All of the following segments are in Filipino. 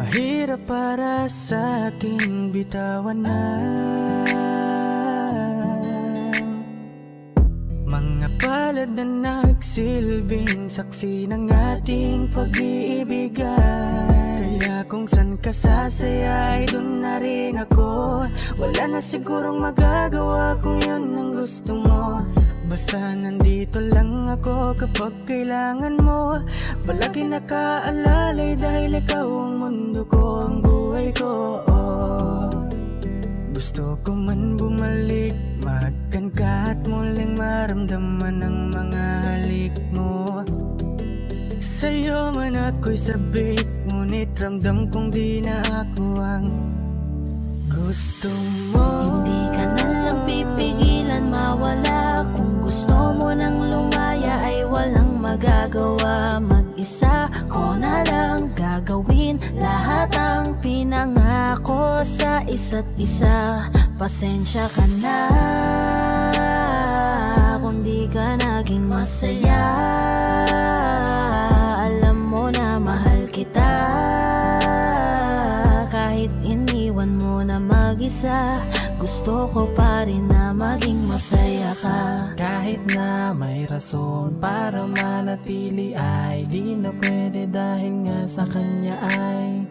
Mahirap para sa akin bitawan na mga palad na nagsilbing saksi ng ating pag-iibigan. Kaya kung san ka sasaya ay dun na rin ako. Wala na sigurong magagawa kung yun ang gusto mo. Basta nandito lang ako kapag kailangan mo. Palagi nakaalalay dahil ikaw ang mundo ko, ang buhay ko. Gusto ko man bumalik, makan ka at muling maramdaman ang mga halik mo. Sa'yo man ako'y sabik, ngunit ramdam kong di na ako ang gusto mo. Hindi ka na lang pipigilan mawala. Kung gusto mo nang lumaya ay walang magagawa. Mag-isa ko na lang gagawin lahat ang pinangako sa isa't isa. Pasensya ka na kung di ka naging masaya. Alam mo na mahal kita, kahit iniwan mo na mag-isa. Gusto ko pa rin na maging masaya ka. Kahit na may rason para manatili ay di na pwede dahil nga sa kanya ay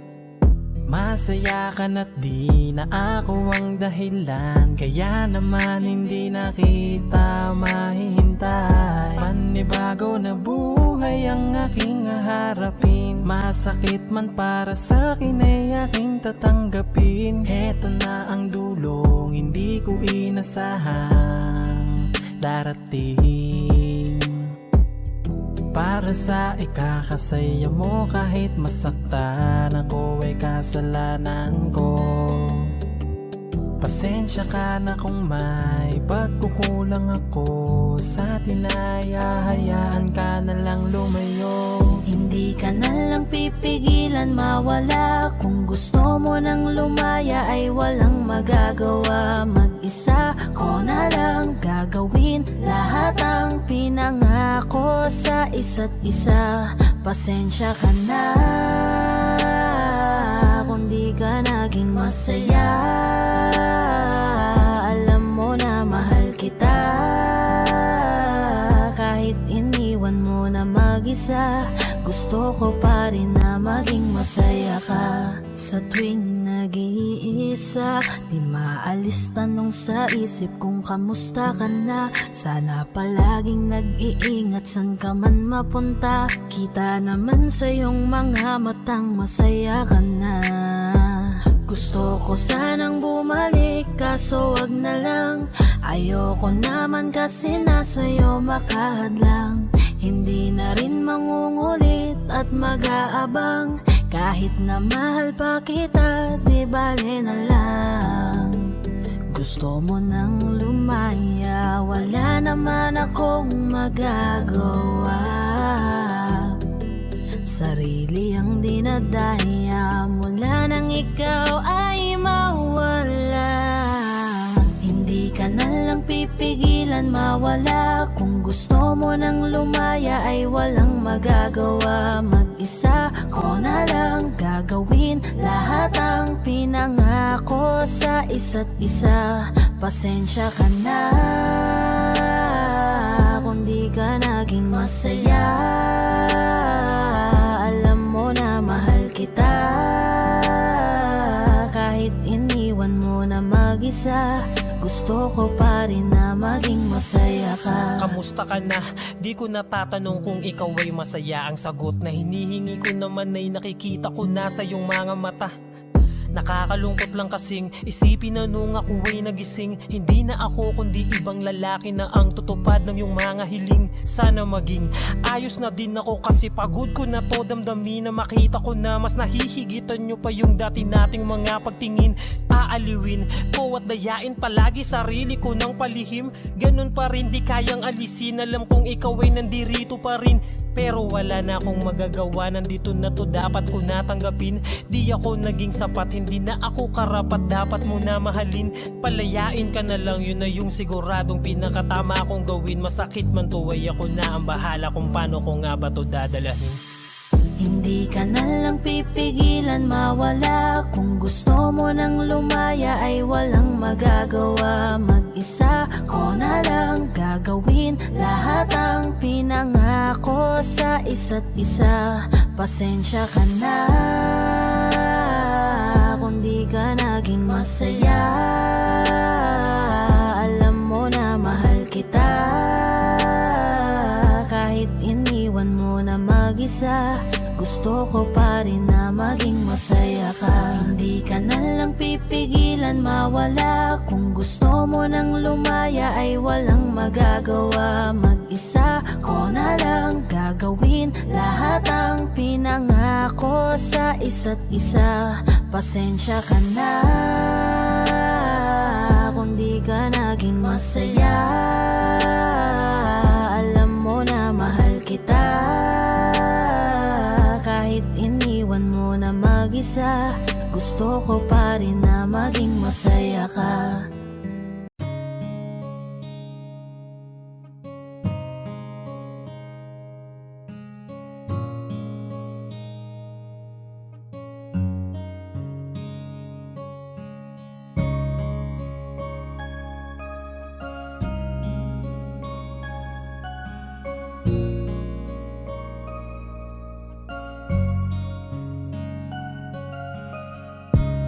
masaya ka na't di na ako ang dahilan. Kaya naman hindi na kita mahihintay. Panibago na buhay ang aking haharapin. Masakit man para sa'kin ay aking tatanggapin. Heto na ang dulong hindi ko inasahang darating. Para sa ikakasaya mo kahit masaktan ako ay kasalanan ko. Pasensya ka na kung may pagkukulang ako sa tinaya. Hayaan ka na lang lumayo. Hindi ka na lang pipigilan mawala. Kung gusto mo nang lumaya ay walang magagawa. Mag-isa ko na lang gagawin lahat ang pinangako sa isa't isa. Pasensya ka na kung di ka naging masaya. Alam mo na mahal kita, kahit iniwan mo na mag-isa. Gusto ko pa rin na maging masaya ka. Sa tuwing nag-iisa, di maalis tanong sa isip kung kamusta ka na. Sana palaging nag-iingat san ka man mapunta. Kita naman sa iyong mga matang masaya ka na. Gusto ko sanang bumalik kaso wag na lang. Ayoko naman kasi nasa'yo makahadlang. Hindi na rin mangungulit at mag-aabang. Kahit na mahal pa kita, di bale na lang. Gusto mo nang lumaya, wala naman akong magagawa. Sarili ang dinadaya mula nang ikaw ay mawala. Hindi ka na lang pipigilan mawala. Kung gusto mo nang lumaya ay walang magagawa. Mag-isa ko na lang gagawin lahat ang pinangako sa isa't isa. Pasensya ka na kung di ka naging masaya. Alam mo na mahal kita, kahit iniwan mo na mag-isa. Gusto ko pa rin na maging masaya ka. Kamusta ka na? Di ko natatanong kung ikaw ay masaya. Ang sagot na hinihingi ko naman ay nakikita ko na sa iyong mga mata. Nakakalungkot lang kasing isipin na nung ako ay nagising, hindi na ako kundi ibang lalaki na ang tutupad ng iyong mga hiling. Sana maging ayos na din ako kasi pagod ko na to damdamin. Na makita ko na mas nahihigitan nyo pa yung dati nating mga pagtingin. Aaliwin ko at dayain palagi sarili ko ng palihim. Ganun pa rin di kayang alisin. Alam kong ikaw ay nandirito pa rin, pero wala na akong magagawa. Nandito na to, dapat ko natanggapin. Di ako naging sapat, hindi na ako karapat. Dapat mo na mahalin, palayain ka na lang. Yun na yung siguradong pinakatama kong gawin. Masakit man to ay ako na ang bahala kung paano ko nga ba to dadalahin. Hindi ka na lang lang pipigilan mawala. Kung gusto mo nang lumaya ay walang magagawa. Mag-isa ko na lang gagawin lahat ang pinangako sa isa't isa. Pasensya ka na kung di ka naging masaya. Alam mo na mahal kita, kahit iniwan mo na mag-isa. Gusto ko pa rin na maging masaya ka. Hindi ka na lang pipigilan mawala. Kung gusto mo nang lumaya ay walang magagawa. Mag-isa ko na lang gagawin lahat ang pinangako sa isa't isa. Pasensya ka na kung di ka naging masaya. Alam mo na mahal kita, kahit iniwan mo na mag-isa. Gusto ko pa rin na maging masaya ka.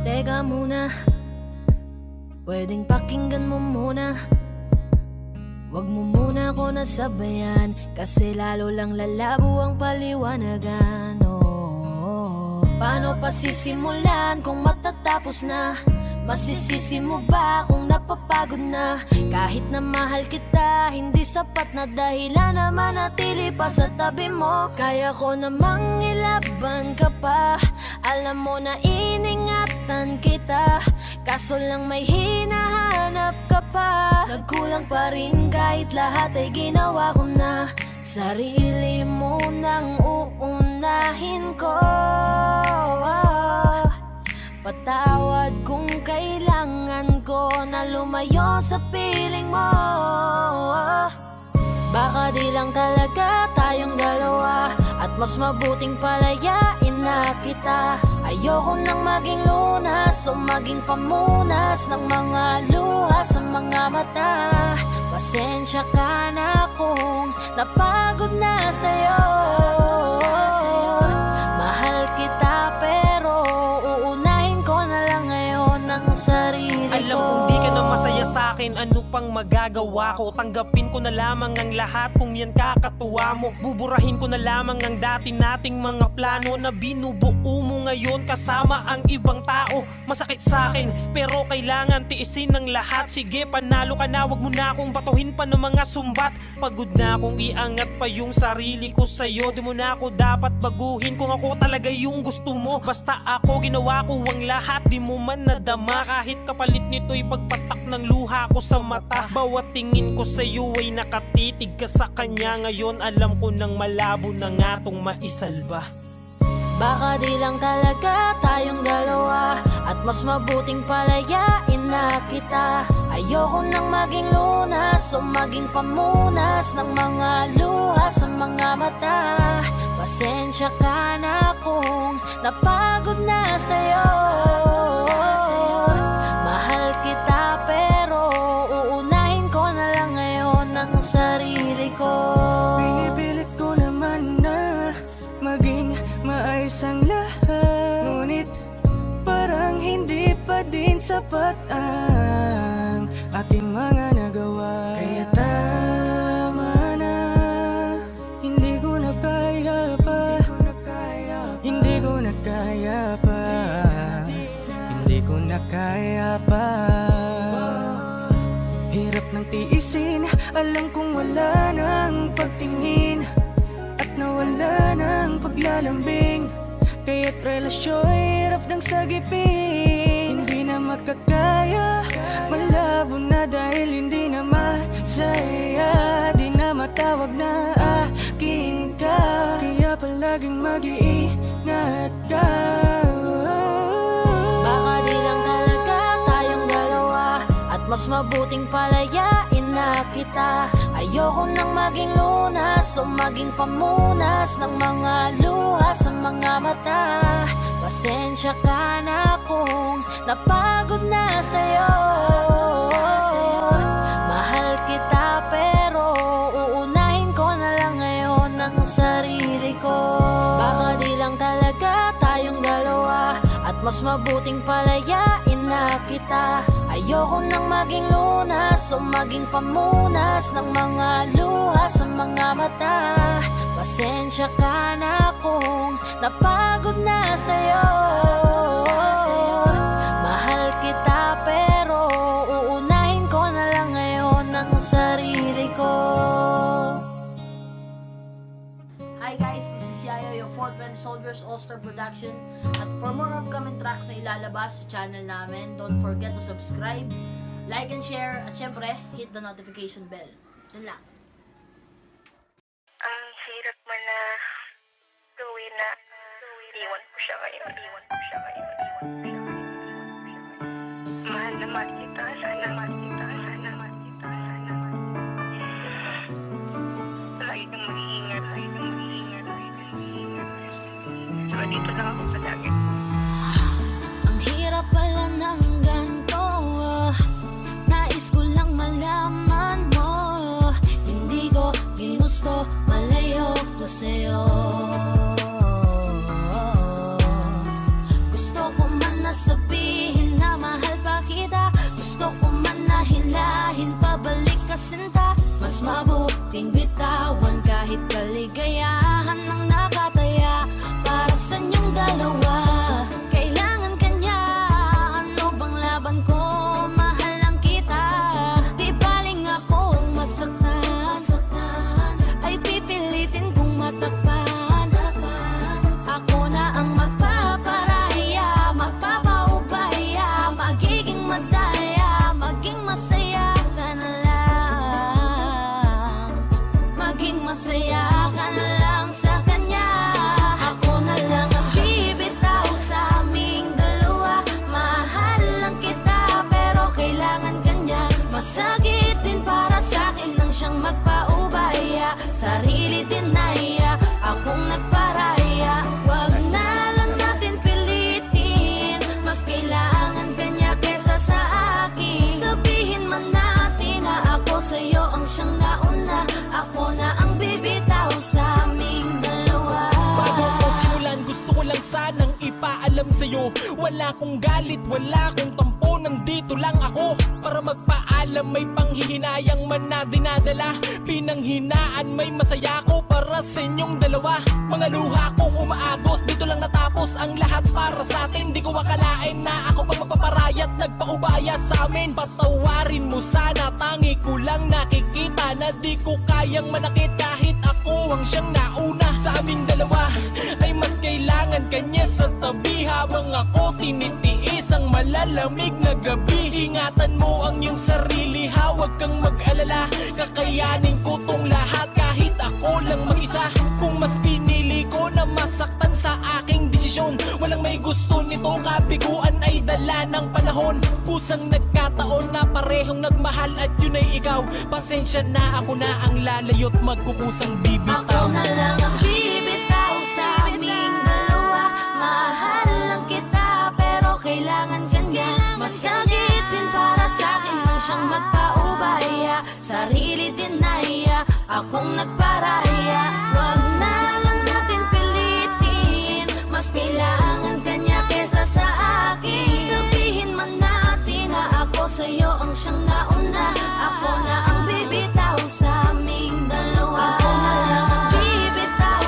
Teka muna, pwedeng pakinggan mo muna. Wag mo muna ako nasabayan, kasi lalo lang lalabo ang paliwanagan. Paano pa sisimulan kung matatapos na? Masisisi mo ba kung napapagod na? Kahit na mahal kita, hindi sapat na dahilan na manatili pa sa tabi mo. Kaya ko namang ilaban ka pa. Alam mo na iningatan kita, kaso lang may hinahanap ka pa. Nagkulang pa rin kahit lahat ay ginawa ko na. Sarili mo nang uunahin ko. Patawad kung kailangan ko na lumayo sa piling mo. Baka di lang talaga tayong dalawa, at mas mabuting palayain na kita. Ayoko nang maging lunas o maging pamunas ng mga luha sa mga mata. Pasensya ka na kung napagod na sa'yo. Mahal kita pero uunahin ko na lang ngayon ang sarili ko. Alam kong di ka na masaya sa'kin, ano pang magagawa ko? Tanggapin ko na lamang ang lahat kung yan kakatuwa mo. Buburahin ko na lamang ang dati nating mga plano na binubuo mo ngayon kasama ang ibang tao. Masakit sa'kin pero kailangan tiisin ng lahat. Sige, panalo ka na, wag mo na akong batuhin pa ng mga sumbat. Pagod na akong iangat pa yung sarili ko sa'yo. Di mo na ako dapat baguhin kung ako talaga yung gusto mo. Basta ako ginawa ko ang lahat, di mo man nadama. Kahit kapalit nito'y pagpatak ng luha ko sa mata. Bawat tingin ko sa'yo ay nakatitig ka sa kanya. Ngayon alam ko nang malabo na nga tong maisalba. Baka di lang talaga tayong dalawa, at mas mabuting palayain na kita. Ayoko nang maging lunas o maging pamunas ng mga luha sa mga mata. Pasensya ka na kung napagod na sa'yo. Mahal kita pero uunahin ko na lang ngayon ang sarili ko. Pinipilit ko naman na maging maayos ang lahat, ngunit parang hindi pa din sapat ang aking mga nagawa. Kaya tama na, hindi ko na kaya pa. Hindi ko na kaya pa. Hindi ko na kaya pa. Hirap ng tiisin, alam kong wala nang pagtingin at nawala ng paglalambing. Kaya't relasyon hirap ng sagipin. Hindi na makakaya, malabo na dahil hindi na masaya. Di na matawag na akin ka, kaya palaging mag-iingat ka. Baka di lang talaga tayong dalawa, at mas mabuting palayain na kita. Ayoko nang maging lunas o maging pamunas ng mga luha sa mga mata. Pasensya ka na kung napagod na sa'yo. Mahal kita pero uunahin ko na lang ngayon ang sarili ko. Baka di lang talaga tayong dalawa, at mas mabuting palayain na kita. Ayoko nang maging lunas o maging pamunas ng mga luha sa mga mata. Pasensya ka na kung napagod na sa'yo. Mahal kita pero uunahin ko na lang ngayon ang sarili ko. Hi guys, this is Yayo, your Fort Wayne Soldiers All-Star Production. At for more upcoming tracks na ilalabas sa channel namin, don't forget to subscribe, like and share, at syempre, hit the notification bell. Yun lang. Ang hirap mo na gawin na iwan ko siya ngayon. Mahal na mahal kita, sana mahal kita, sana mahal kita, sana mahal kita. Lagi kang mag-iingat, lagi kang mag-iingat, lagi kang mag-iingat. So, dito lang ako palagi. Ang hirap pala ng ganito, nais ko lang malaman mo. Hindi ko ginusto, malayo ko sa'yo. Gusto ko man na sabihin na mahal pa kita, gusto ko man na hilahin pabalik ka sinta. Mas mabuting bitawan kahit kaligayahan ang nakataya para sa inyong dalawa. Kailangan kanya, ano bang laban ko? Mahal lang kita. Di baling akong masaktan, ay pipilitin kong matakpan. Ako na ang magpaparaya, magpapaubaya, magiging madaya, maging masaya ka na lang. Maging masaya ka na lang sa kanya. Ako na lang ang bibitaw sa aming dalawa. Mahal lang kita pero kailangan kanya. Masakit din para sa akin nang siyang magpaubaya. Sarili dinaya, akong nagparaya. Wag na lang natin pilitin, mas kailangan kanya kesa sa akin. Sabihin man natin na ako sa'yo ang siyang nauna. Ako na ang bibitaw sa aming dalawa. Bago ko simulan, gusto ko lang sanang ipaalam sa'yo. Wala kong galit, wala kong tampo, nandito lang ako para magpaalam. May panghihinayang man na dinadala, pinanghinaan may masaya ko para sa inyong dalawa. Mga luha kong umaagos, dito lang natapos ang lahat para sa atin. Di ko akalain na ako pang magpaparayat, nagpaubaya sa amin. Patawarin mo sana, tangi ko lang nakikita na di ko kayang manakit kahit ako ang siyang nauna. Sa aming dalawa ay mas kailangan kanya sa tabi, habang ako tinitiis ang malalamig na gabi. Ingatan mo ang iyong sarili, huwag kang mag-alala. Kakayanin ko tong lahat kahit ako lang mag-isa. Kung mas pinili ko na masaktan sa aking desisyon, walang may gusto nito, kabiguan ay dala ng panahon. Pusang nagkataon na parehong nagmahal at yun ay ikaw. Pasensya na, ako na ang lalayo't magkukusang bibitaw. Ako na lang ang bibitaw sa aming dalawa. Mahal lang kita pero kailangan kanya. Masakit din para sa akin nang siyang magpaubaya. Sarili dinaya, akong nagparaya. Wag na lang natin pilitin, mas kailangan kanya kesa sa akin. Sabihin man natin na ako sa'yo ang siyang nauna. Ako na ang bibitaw sa aming dalawa. Ako na lang ang bibitaw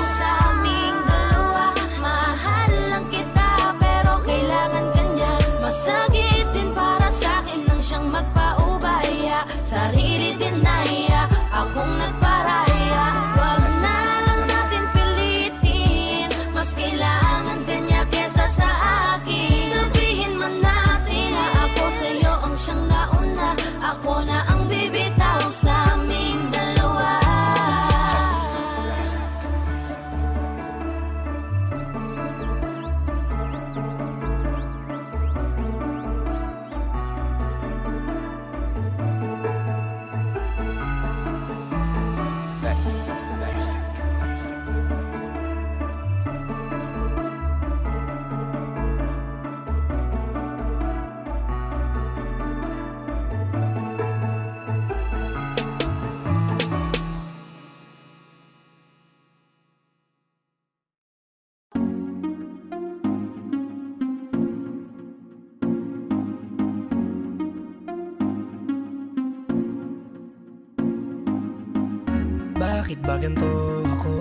Bakit ba ganito ako?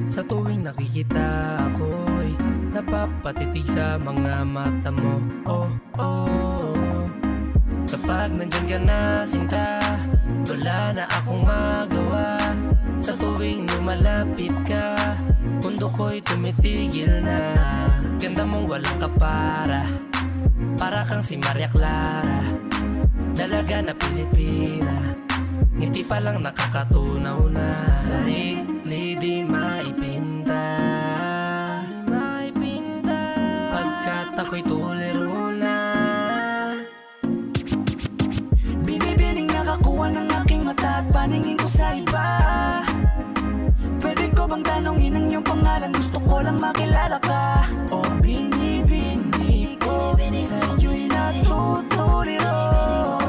Sa tuwing nakikita ako'y napapatitig sa mga mata mo. Oh, oh. Kapag nandyan ka na sinta, wala na akong magawa. Sa tuwing lumalapit ka, mundo ko'y tumitigil na. Ganda mong walang kapara, para kang si Maria Clara, dalaga na Pilipina. Ngiti pa lang nakakatunaw na. Sarili di maipinta, pagkat ako'y tuliro na. Binibining nakakuha ng aking mata at paningin ko sa iba. Pwede ko bang tanongin ang iyong pangalan? Gusto ko lang makilala ka. O binibini ko, sa'yo'y natutuliro.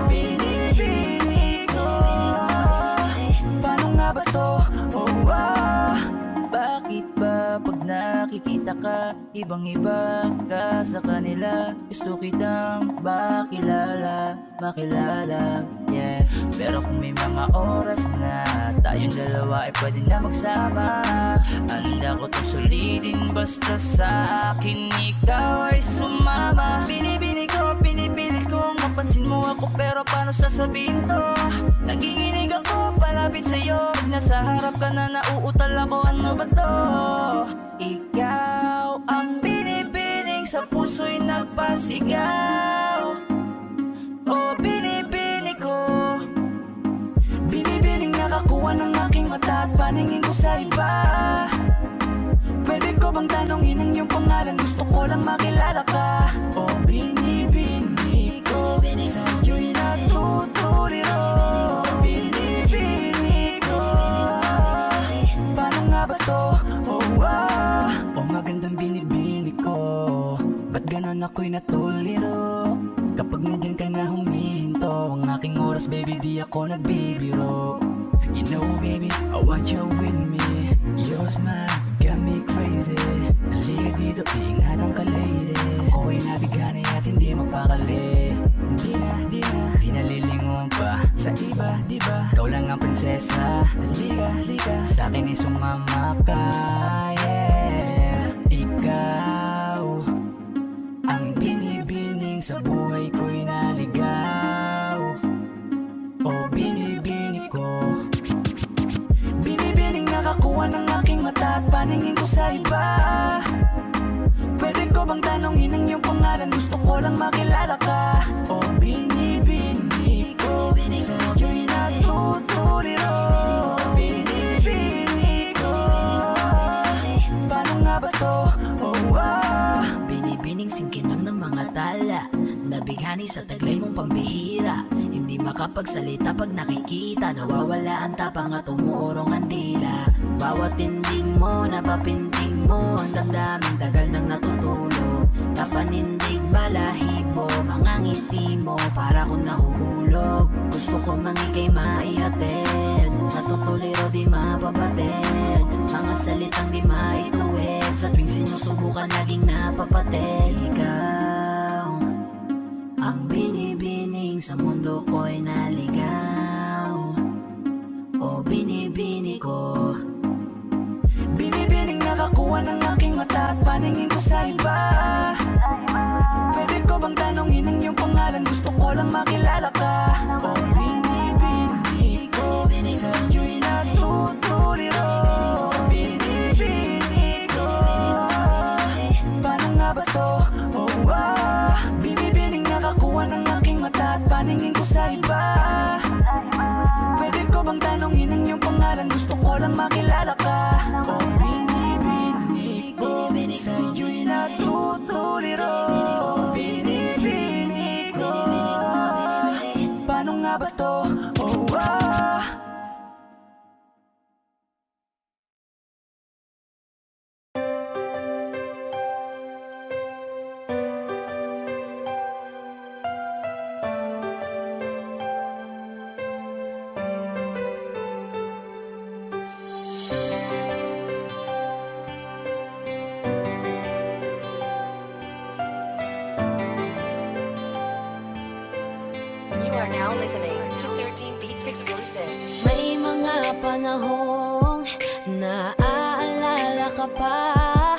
Binibini ko, paano nga ba to? Oh, bakit ba pag nakikita ka, ibang-iba ka sa kanila? Gusto kitang makilala, yeah. Pero kung may mga oras na tayong dalawa ay pwede na magsama, handa ko itong sulitin basta sa akin ikaw ay sumama. Binibini ko, pinipilit kong mapansin mo ako, pero paano sasabihin to? Nanginginig ako palapit sa'yo, pag nasa harap ka na nauutal ako, ano ba to? Ikaw ang binibining sa puso'y nagpasigaw. O binibini ko, binibining nakakuha ng aking mata at paningin ko sa iba. Pwede ko bang tanongin ang iyong pangalan? Gusto ko lang makilala ka. O binibini ko, sa'yo'y natutuliro. Binibini ko, paano nga ba to? Oh, magandang binibini ko, ba't ganon ako'y natuliro? Kapag nandyan ka na humihinto, ang aking oras baby di ako nagbibiro. You know baby, I want you with me. Your smile got me crazy. Halika dito, ingatan ka lady. Ako'y nabigani at hindi mapakali. Di nalilingon pa sa iba, diba? Ikaw lang ang prinsesa. Halika, sa'kin ay sumama ka, yeah. Ikaw ang binibining sa buhay ko'y naligaw. O binibini ko, binibining nakakuha ng aking mata at paningin ko sa iba. Pwede ko bang tanongin ang iyong pangalan? Gusto ko lang makilala ka. O binibini ko, sa'yo'y natutuliro. Binibini ko, paano nga ba to? Binibining singkinang ng mga tala, nabighani sa taglay mong pambihira. Hindi makapagsalita pag nakikita, nawawala ang tapang at umuurong ang dila. Bawat tinding mo, napapinting mo, ang damdaming tagal nang natutulog. Kapanindig balahibo, mga ngiti mo, para kong nahuhulog. Gusto ko mangikay maihatid, natutuliro di mapabatid. Mga salitang di maituwid, sa tuwing sinusubukan laging napapatid. Ikaw ang binibining sa mundo ko'y naligaw. O binibini ko, binibining nakakuha ng aking mata at paningin ko sa iba. Pwede ko bang tanongin ang iyong pangalan? Gusto ko lang makilala ka. O binibini ko, sa'yo'y natutuliro. Binibini ko, paano nga ba to? Binibining nakakuha ng aking mata at paningin ko sa iba. Pwede ko bang tanongin ang iyong pangalan? Gusto ko lang makilala ka. O binibini ko, sa'yo'y natutuliro. Binibini ko, paano nga ba to? You are now listening to 13 Beats Exclusive. may mga panahon ka pa.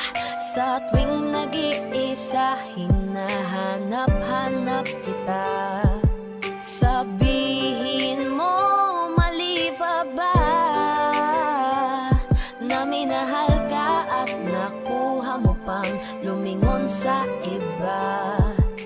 Sa tuwing nag-iisa, hinahanap-hanap kita. Sabihin mo, mali pa ba na minahal ka at nakuha mo pang lumingon sa iba?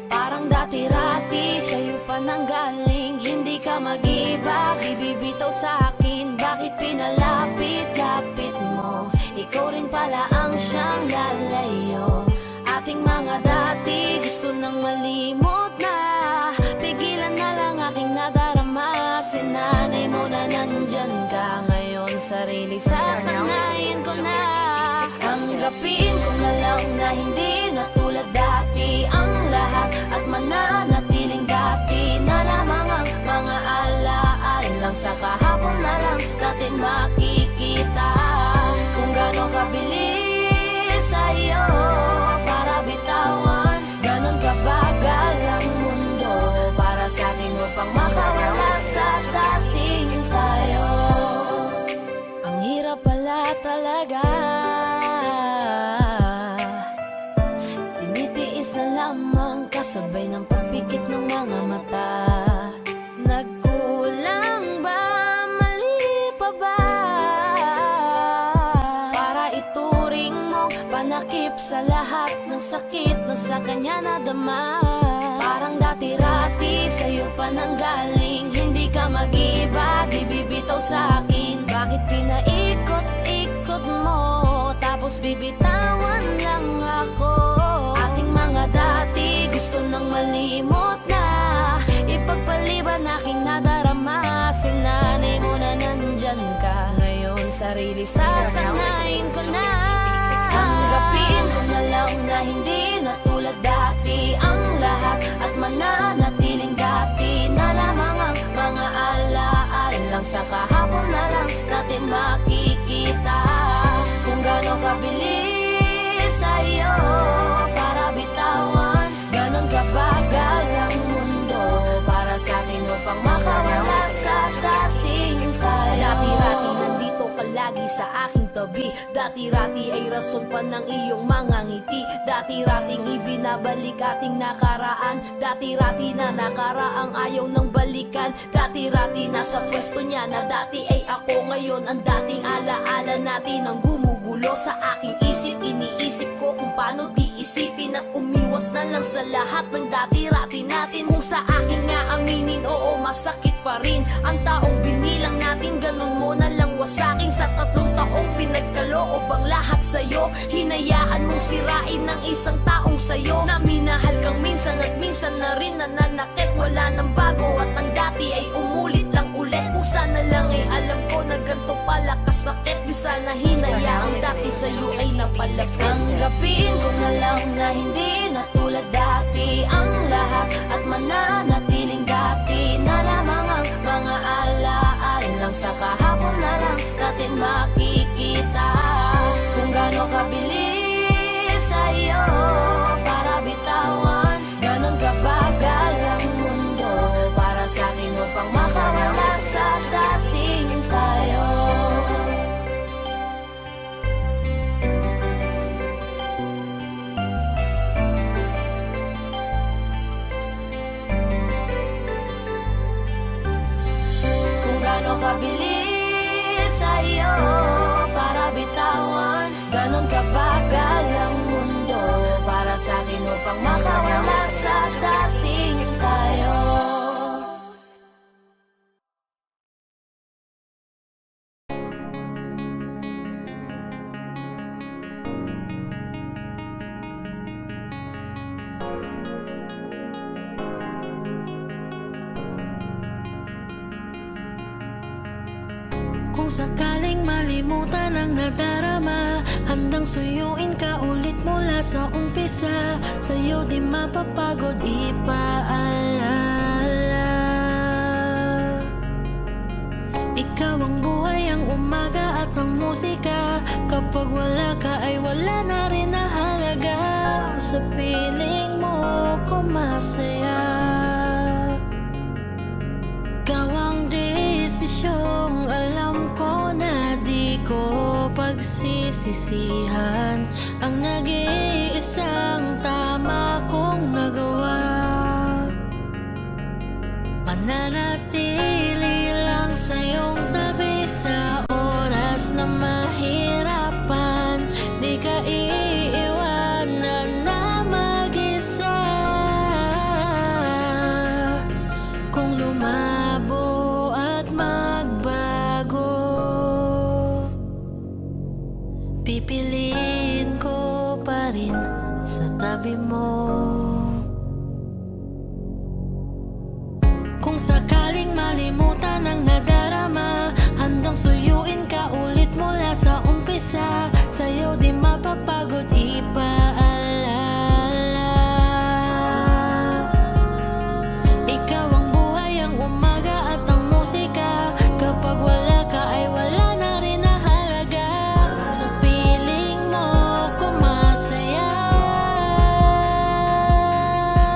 Parang dati-rati sa'yo pa nanggaling, hindi ka mag-iba, bibibitaw sa akin. Bakit pinalapit-lapit mo? Ikaw rin pala ang siyang lalayo. Ating mga dati gusto nang malimot na, pigilan na lang aking nadarama. Sinanay mo na nandyan ka ngayon, sarili sasanayin ko na. Tanggapin ko na lang na hindi na tulad dati ang lahat, at mananatiling dati na lamang ang mga alaala lang. Sa kahapon na lang natin makikita kung gaano kabilis sa'yo para bitawan, ganon kabagal ang mundo para sa akin upang makawala sa dating tayo. Ang hirap pala talaga, tinitiis na lamang kasabay ng pagpikit ng mga mata. Nagkulang ba? Mali pa ba? Para ituring mong panakip sa lahat ng sakit na sa kanya nadama. Parang dati-rati sa'yo pa nanggaling, hindi ka mag-iba, di bibitaw sa akin. Bakit pinaikot-ikot mo, tapos bibitawan lang ako? Ating mga dati gusto nang malimot na, ipagpaliban aking nadarama. Sinanay mo na nandyan ka ngayon, sarili sasanayin ko na. Tanggapin ko na lang na hindi na tulad dati ang lahat, at mananatiling dati na lamang ang mga alaala lang. Sa kahapon na lang natin makikita kung gaano kabilis sa'yo para bitawan, ganon kabagal ang mundo para sa akin upang makawala sa dating tayo. Dati-rati nandito ka lagi sa aking tabi, dati-rati ay rason pa ng iyong mga ngiti. Dati-rating ibinabalik ating nakaraan, dati-rati na nakaraang ayaw ng balikan. Dati-rati nasa pwesto niya na dati ay ako, ngayon ang dating alaala natin ang gumugulo sa aking isip. Iniisip ko kung paano di isipin at umiwas na lang sa lahat ng dati-rati natin. Kung sa akin nga aminin, oo masakit pa rin ang taong binilang natin, ganun mo na lang wasakin. Sa 3 taong pinagkaloob ang lahat sa'yo, hinayaan mong sirain ng isang taong sa'yo na minahal kang minsan at minsan na rin nananakit. Wala nang bago at ang dati ay umulit lang ulit. Kung sana lang ay alam ko na ganito pala kasakit, di sana hinayaang dati sa'yo ay napalapit. Tanggapin ko na lang na hindi na tulad dati ang lahat, at mananatiling dati na lamang ang mga alaala lang. Sa kahapon na lang natin makikita kung gaano kabilis sa'yo para bitawan, ganon kabagal ang mundo para sa akin upang makawala sa dating tayo. Kung gaano kabilis sa'yo para bitawan, ganon kabagal ang mundo para sa akin upang makawala sa dating tayo. Kung sakaling malimutan ang nadarama, handang suyuin ka ulit mula sa umpisa. Sa'yo di mapapagod ipaalala. Ikaw ang buhay, ang umaga at ang musika. Kapag wala ka ay wala na rin na halaga. Sa piling mo ko masaya. Gawang desisyong alam ko na di ko pagsisi. sisihan ang nag-iisang tama kong nagawa. Mananatili lang sa iyong tabi sa oras na mahirapan. Di ka iiwanan na mag-isa. Kung lumabo at magbago, pipiliin ko pa rin sa tabi mo. Kung sakaling malimutan ang nadarama, handang suyuin ka ulit mula sa umpisa. Sa'yo di mapapagod ipaalala. Ikaw ang buhay, ang umaga at ang musika. Kapag wala ka ay wala na rin na halaga. Sa piling mo ko masaya.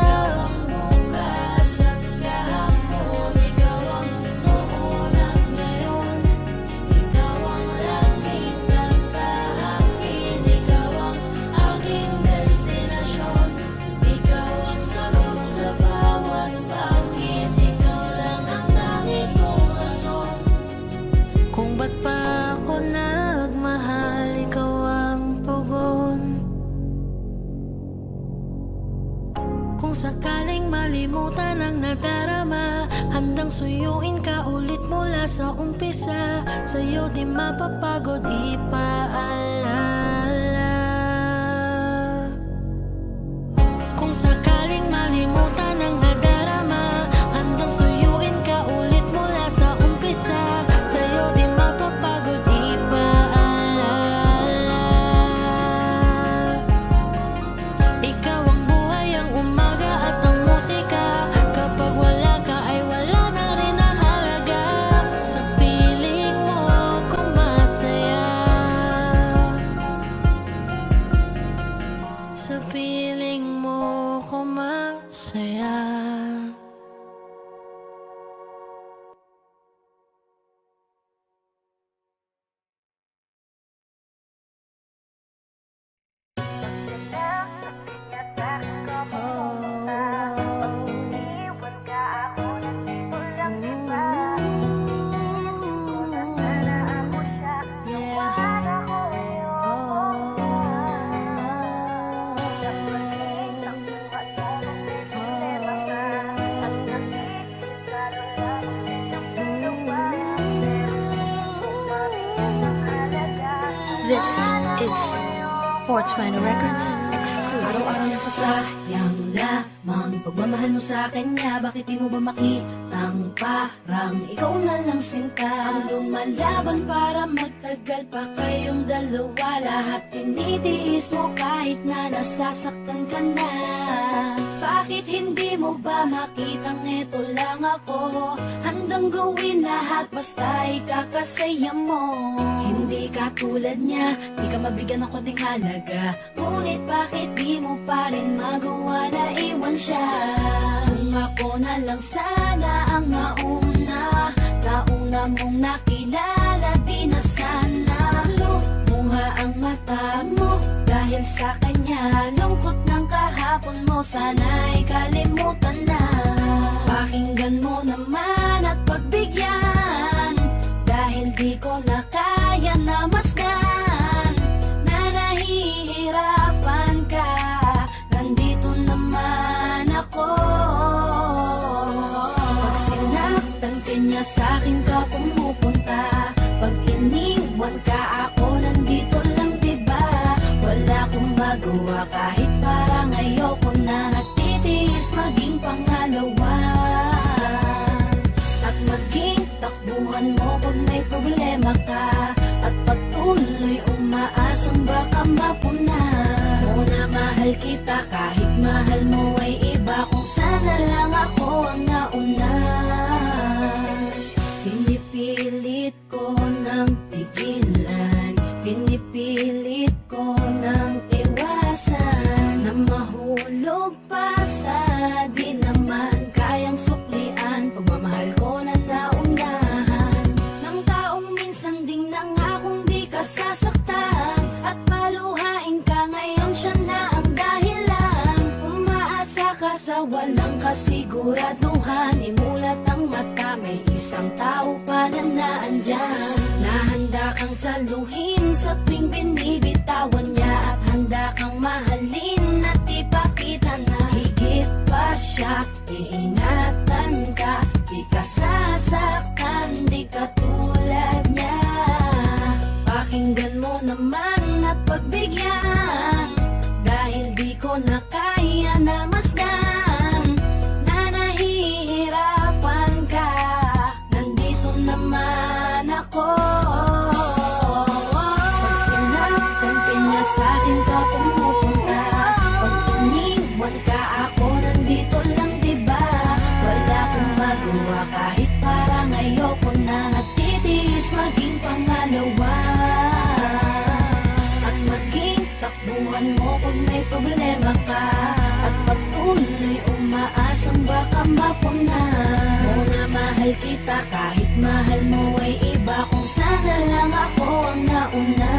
Ikaw ang bukas at kahapon. Ikaw ang noon at ngayon. Ikaw ang laging nagtahakin. Ikaw ang aking destinasyon. Ikaw ang sagot sa bawat bakit. Ikaw lang ang tanging kong rason. Kung ba't pa ako nagmahal, ikaw ang tugon. Kung sakaling malimutan ang nadarama, handang suyuin ka ulit mula sa umpisa. Sa'yo di mapapagod ipaalala. Kung sakaling malimutan ang nadarama, handang suyuin ka ulit mula sa umpisa. Sa'yo di mapapagod ipaalala. Ikaw ang buhay, ang umaga at ang musika. Kapag wala ka ay wala na rin na halaga. Sa piling mo ko masaya. Sa piling mo ko masaya. Iwan ka ako, nandito lang diba? Sana ako siya, nakuhaan ako ngayon. Napalit ang buhat mo kung may problema ka. At nakikita lang ang iyong dalawa. Pero tingin ko pa rin ang halaga. This is 420 Records exclusive. Araw-araw nasasayang lamang pagmamahal mo sa kanya. Bakit di mo ba makitang parang ikaw na lang sinta ang lumalaban para magtagal pa kayong dalawa? Lahat tinitiis mo kahit na nasasaktan ka na. Bakit hindi mo ba makitang eto lang ako? Handang gawin lahat basta ikakasaya mo. Hindi ka tulad niya, di ka mabigyan ng konting halaga. Ngunit bakit di mo pa rin magawa na iwan siya? Kung ako na lang sana ang nauna mong nakilala, di na sana lumuha ang mata mo dahil sa kanya. Lungkot ng kahapon mo, sana'y kalimutan na. Pakinggan mo naman at pagbigyan, dahil di ko na kaya na masdan na nahihirapan ka. Nandito naman ako. Pag sinaktan ka niya, sa'kin ka pumupunta. Pag iniwan ka ako, nandito lang diba? Wala akong magawa kahit parang ayoko na. Nagtitiis maging pangalawa at maging takbuhan mo pag may problema ka. At pagtuloy umaasang baka mapuna mo na mahal kita kahit mahal mo ay iba. Kung sana lang ako ang nauna. Pinipilit ko ng pigilan, pinipilit ko ng iwasan na mahulog pa sa di naman kayang suklian. Pagmamahal ko na naunahan ng taong minsan ding nangakong di ka sasaktan. walang kasiguraduhan. Imulat ang mata, may isang tao pa na naandyan, na handa kang saluhin sa tuwing binibitawan niya, at handa kang mahalin at ipakita na higit pa siya. Iingatan ka, di ka sasaktan, di ka tulad niya. Pakinggan mo naman at pagbigyan, dahil di ko na kaya na masdan na nahihirapan ka. Nandito naman ako. Pag sinaktan ka niya, sa'kin ka pumupunta. Pag iniwan ka, ako nandito lang, diba? Wala akong magawa kahit parang ayoko na. Natitiis maging pangalawa, at maging takbuhan mo pag may problema ka, at pagtuloy umaasang baka mapuna mo na mahal kita kahit mahal mo ay iba. Kung sana lang ako ang nauna.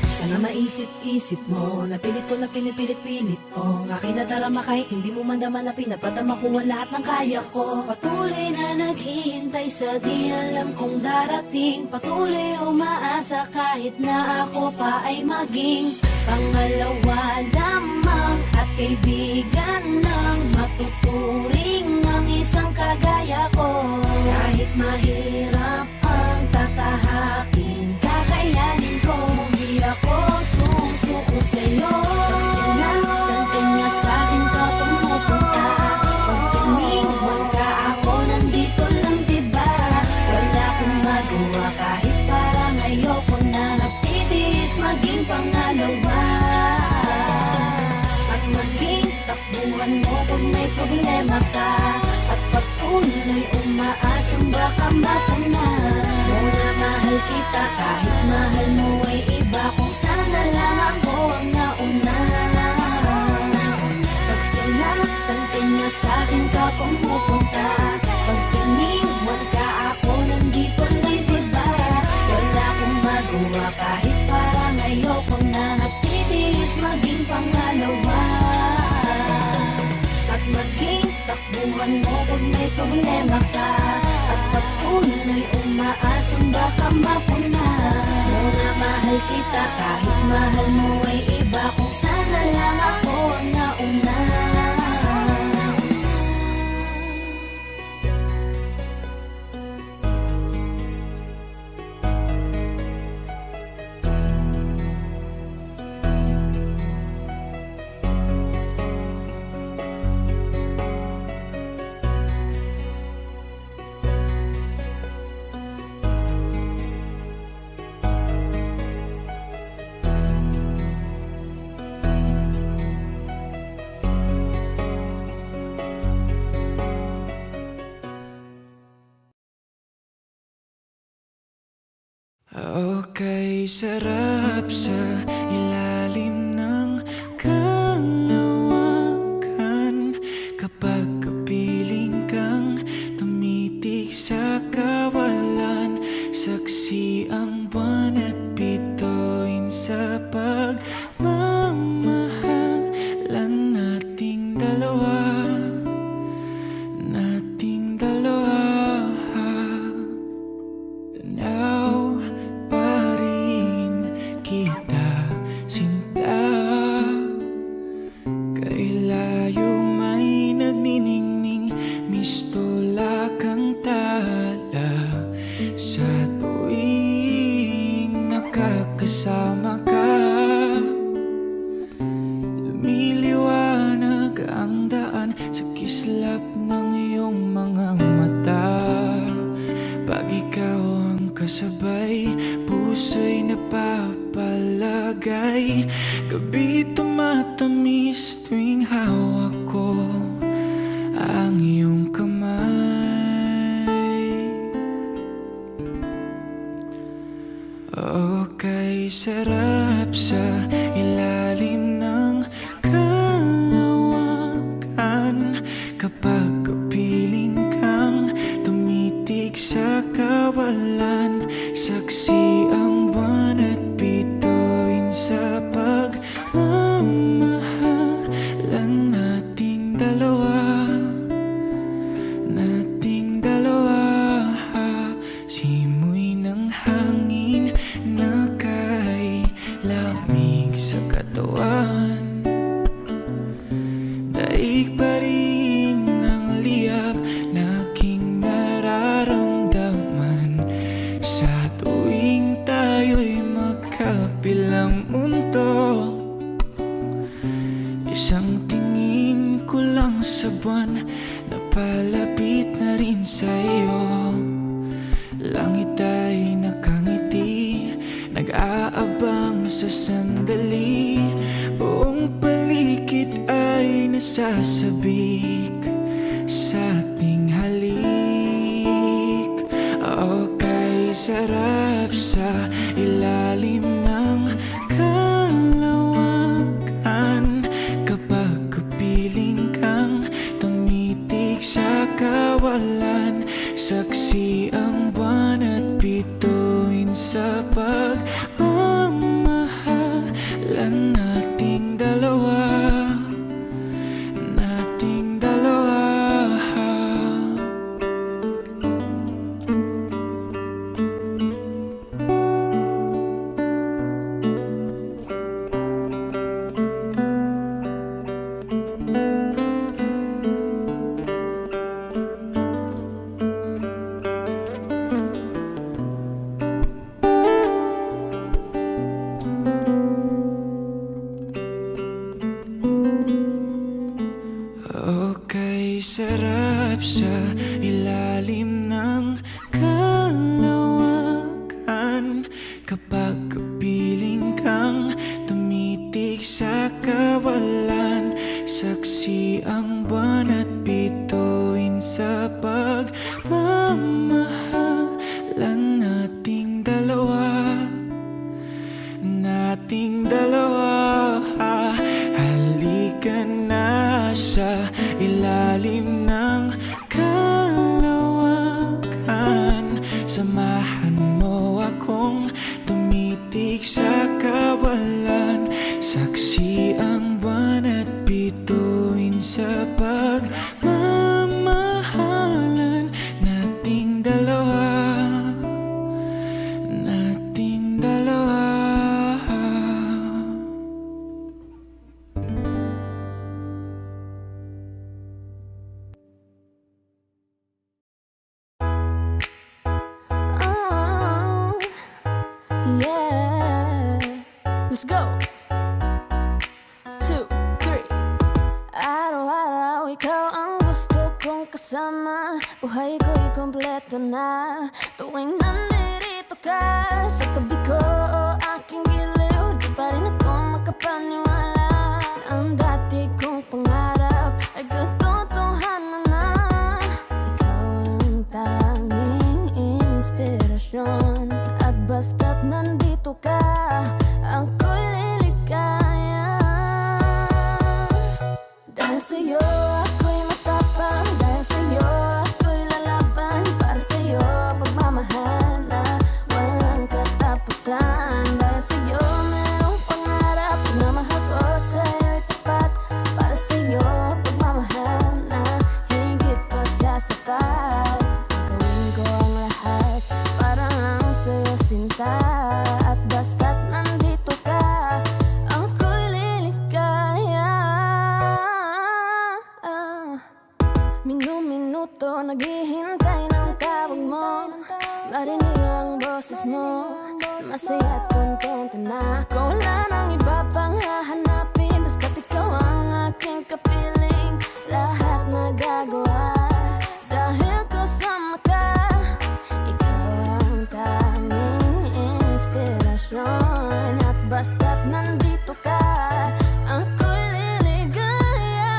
Sana maisip-isip mo, napilit ko na pinipilit-pilit ko, ang aking nadarama kahit hindi mo man naman na pinapatama ko ang lahat ng kaya ko. Patuloy na naghihintay sa di alam kung darating, patuloy umaasa kahit na ako pa ay maging pangalawa lamang, at kaibigan ng matuturing ang isang kagaya ko. Kahit mahirap ang tatahakin, kakayanin ko. Hindi ako susuko sa'yo. Pag sinaktan ka niya, sa'kin ka pumupunta. Pag iniwan ka, ako nandito lang, diba? Wala akong magawa kahit parang ayoko na. Natitiis maging pangalawa, at maging takbuhan mo pag may problema ka, at pagtuloy umaasang baka mapuna mo na mahal kita kahit mahal mo ay iba. Kung sana lang ako ang nauna. Pag sinaktan ka niya, sa'kin ka pumupunta. Pag iniwan ka, ako nandito lang, diba? Wala akong magawa kahit parang ayoko na. Natitiis maging pangalawa, at maging takbuhan mo pag may problema ka, at pagtuloy umaasang baka mapuna mo na mahal kita kahit mahal mo ay iba. Kung sana lang ako ang nauna. Okay, sarap sa ilalim ng kalawakan, kapag kapiling kang tumitig sa kawalan. Saksi ang buwan at bituin sa pagmamahalan nating dalawa. Tanaw pa rin kita, sinta. Kay layo may nagniningning, mistola kang tala. Sa tuwing nakakasama ka, lumiliwanag ang daan sa kislap ng iyong mga mata. Pag ikaw ang kasabay, puso'y napapalagay. Gabi tumatamis tuwing hawak ko ang iyong kamay. Okay, sarap sa ilalim ng kalawakan, kapag kapiling kang tumitig sa kawalan. Saksi ang buwan at bituin sa pagmamahalan daig pa rin ang liyab na aking nararamdaman sa tuwing tayo'y magkabilang mundo. Isang tingin ko lang sa buwan, napalapit na rin sa iyo. Langit ay nakangiti, nag-aabang sa sandali. Buong paligid ay nasasabik sa ating halik. Okay, sarap sa ilalim ng kalawakan kapag kapiling kang tumitig sa kawalan. Saksi ang buwan at bituin sa pagmamahalan nating dalawa. Nating dalawa. Okay, sarap sa ilalim ng kalawakan kapag kapiling kang tumitig sa kawalan. Saksi ang buwan at bituin sa pagmamahalan nating dalawa. Nating dalawa. Halika na sa ilalim ng kalawakan. Samahan mo akong tumitig sa kawalan. Saksi ang buwan at bituin sa pagmamahalan nating dalawa. Nating dalawa. Oh, yeah. Let's go. 2, 3. Araw-araw ikaw ang gusto kong kasama. Buhay ko'y kompleto na tuwing nandito ka sa tabi ko o aking giliw. Di pa rin ako makapaniwala na ang dati kong pangarap ay katotohanan na. Ikaw ang tanging inspirasyon, at basta't nandito ka, ako'y liligaya. Dahil sa'yo ako'y matapang, dahil sa'yo ako'y lalaban. Para sa'yo pagmamahal na walang katapusan. Dahil sa'yo merong pangarap, pagmamahal ko sa'yo'y tapat. Para sa'yo pagmamahal na higit pa sa sapat. Gagawin ko ang lahat para lang sa'yo sinta, at basta't nandito ka, ako'y liligaya. Minu-minuto naghihintay ng tawag mo, marinig ang boses mo. Masaya at kontento na ako, wala nang iba pang hahanapin. Basta't ikaw ang aking kapiling, lahat nagagawa dahil kasama ka. Ikaw ang tanging inspirasyon, at basta't nandito ka, ako'y liligaya.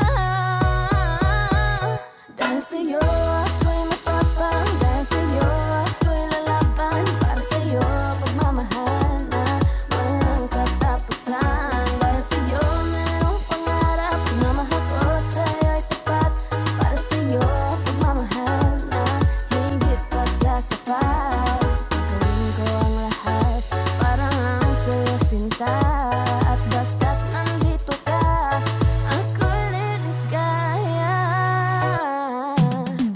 Dahil sa'yo ako'y matapang, dahil sa'yo ako'y lalaban. Para sa'yo pagmamahal na walang katapusan. Dahil sa'yo merong pangarap, pagmamahal ko sa'yo'y tapat. Para sa'yo pagmamahal na higit pa sa sapat. Gagawin ko ang lahat para lang sa'yo sinta, at basta't nandito ka, ako'y liligaya.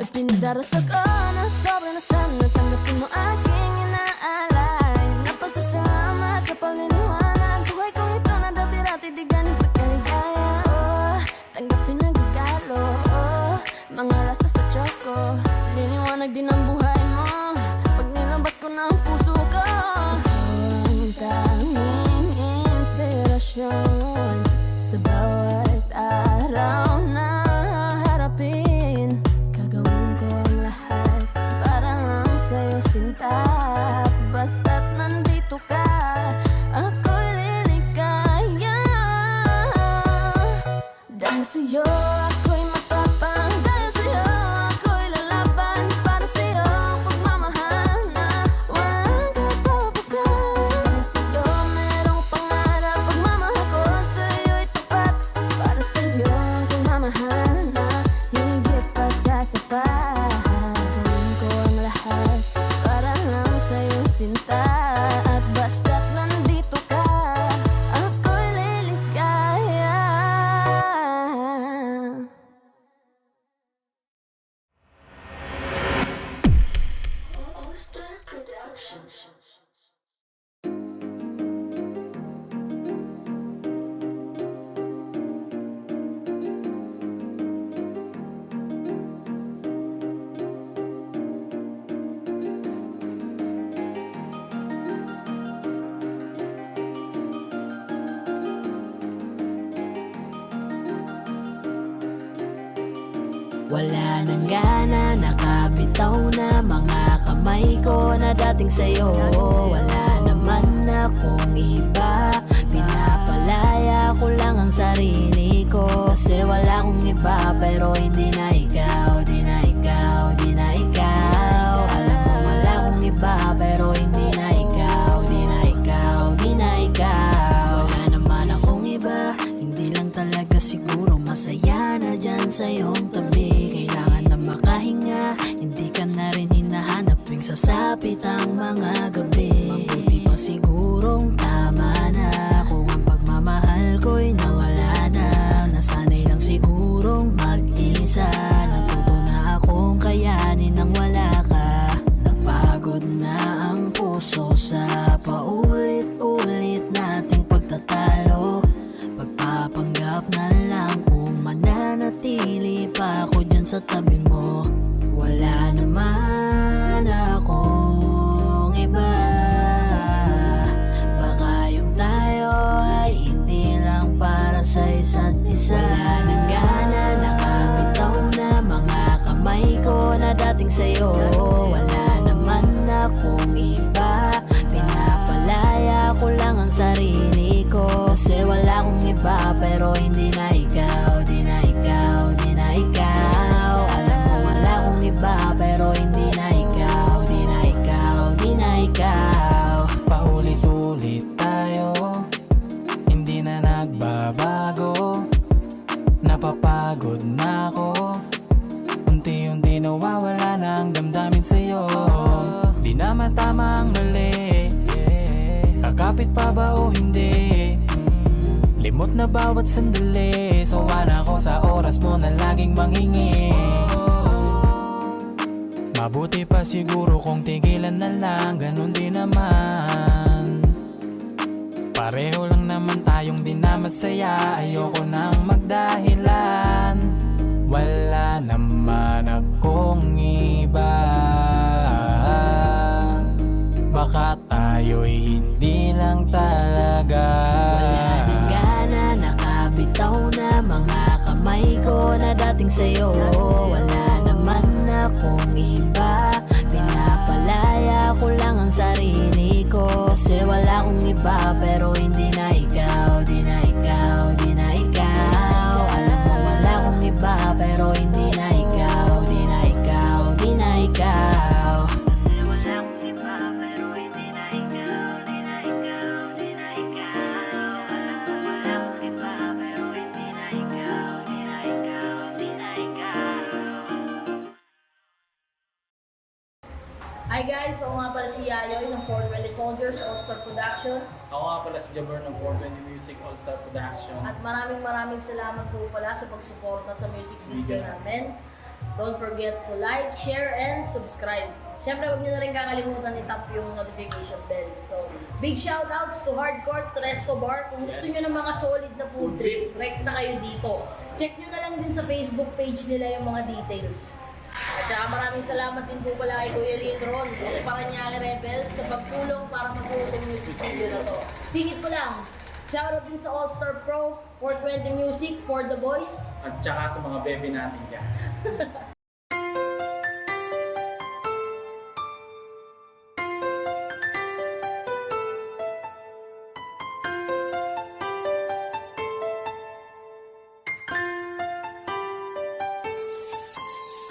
At pinadarasal ko na sobra na sana, tanggapin mo aking inaalay. Napasasalamat sa pagliliwanag, buhay kong ito na dati-dati di ganito kaligaya. Oh, tanggapin na liwanag din ang buhay mo pag nilabas ko na ang puso ko. Ikaw ang tanging inspirasyon sa bawat araw na harapin. Gagawin ko ang lahat para lang sa'yo sinta. Basta't nandito ka, ako'y liligaya. Dahil sa'yo ako'y matapang, dahil sa'yo ako'y lalaban. Para sa'yo pagmamahal na walang katapusan. Dahil sa'yo merong pangarap, pagmamahal ko sa'yo'y tapat. Para sa'yo pagmamahal na higit pa sa sapat. Gawin ko ang lahat para lang sa'yo sinta. At basta't nandito ka, ako'y liligaya. Wala nang gana, nakabitaw na mga kamay ko na dating sa'yo. Wala naman akong iba, pinapalaya ko lang ang sarili ko. Kasi wala akong iba, pero hindi na ikaw, di na ikaw, di na ikaw. Alam mo wala akong iba, pero hindi na ikaw, di na ikaw, di na ikaw. Wala naman akong iba, hindi lang talaga siguro masaya na dyan sa iyong tabi. Kailangan na makahinga, hindi ka na rin hinahanap tuwing sasapit ang mga gabi. Mabuti pa sigurong tama na kung ang pagmamahal ko'y nawala na. Nasanay lang sigurong mag-isa, natuto na akong kayanin nang wala ka. Napagod na ang puso sa paulit-ulit nating pagtatalo. Pagpapanggap na lang kung mananatili pa ako dyan sa tabi mo. Wala naman akong iba, baka yung tayo ay hindi lang para sa isa't isa. Wala nang gana, nakabitaw na mga kamay ko na dating sa'yo. Wala naman akong iba, pinapalaya ko lang ang sarili ko. Kasi wala akong iba, pero hindi na ikaw, di na ikaw, di na ikaw. Alam mo wala akong iba, pero hindi na ikaw, di na ikaw, di na ikaw. Paulit-ulit tayo, hindi na nagbabago. Napapagod na ako, unti-unti nawawala na ang damdamin sa'yo. Di naman tama ang mali, kakapit pa ba o hindi? Limot na bawat sandali, sawa na ako sa oras mo na laging manghingi. Mabuti pa siguro kung tigilan na lang, ganun din naman. Pareho lang naman tayong di na masaya, ayoko nang magdahilan. Wala naman akong iba, baka tayo'y hindi lang talaga. Wala nang gana, nakabitaw na mga kamay ko na dating sa'yo. Wala naman akong iba, pinapalaya ko lang ang sarili ko. Kasi wala akong iba, pero hindi na ikaw, di na ikaw, di na ikaw. Alam mo wala akong iba, pero hindi na ikaw, di na ikaw, di na ikaw. Wala akong iba, pero hindi na ikaw, di na ikaw, di na ikaw. Alam mo wala akong iba, pero hindi na ikaw, di na ikaw, di na ikaw. Hi guys, ako nga pala si Yayoy ng 420 Soldiers All-Star Production. Ako nga pala si Jabber ng 420 Music All-Star Production. At maraming salamat po pala sa pagsuporta sa music video namin. Don't forget to like, share, and subscribe. Siyempre, huwag niyo na rin kakalimutan i-tap yung notification bell. So, big shoutouts to Hardcore, Resto Bar. Kung gusto niyo ng mga solid na food trip, direct na kayo dito. Check niyo na lang din sa Facebook page nila yung mga details. At saka maraming salamat din po pala kay Kuya Lindron, ng Paranaque Rebels, sa pagtulong para mabuo itong music video na to. Singit ko lang, shoutout din sa All-Star Pro, 420 Music, For The Boys. At saka sa mga bebe natin dyan.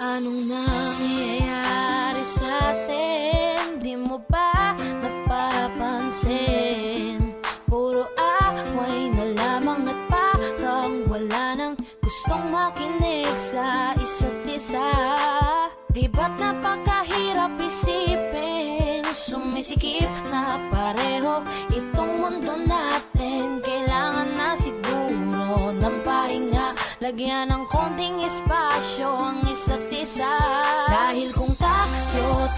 Anong nangyayari sa atin? Di mo ba napapansin? Puro away na lamang at parang wala nang gustong makinig sa isa't isa. Di ba't napakahirap isipin? Sumisikip na pareho itong mundo natin. Kailangan na siguro ng pahinga, lagyan ng konting espasyo ang isa't isa. Dahil kung tayo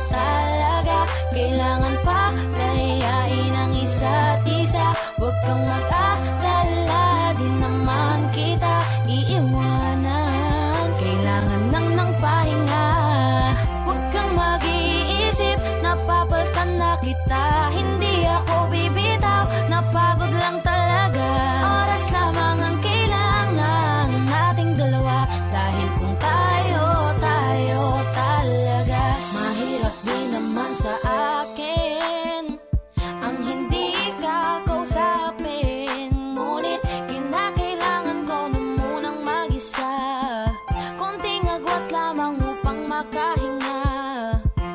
talaga, kailangan pa layain ang isa't isa. Huwag kang mag-alala, di naman kita iiwanan. Kailangan ng pahinga, huwag kang mag-iisip, napapaltan na kita. Hindi ako bibitaw, napagod lang talaga. Oras lamang ang kailangan nating dalawa. Dahil kung tayo talaga, mahirap din naman sa akin ang hindi ka kausapin. Ngunit kinakailangan ko na munang mag-isa, konting agwat lamang upang makahinga.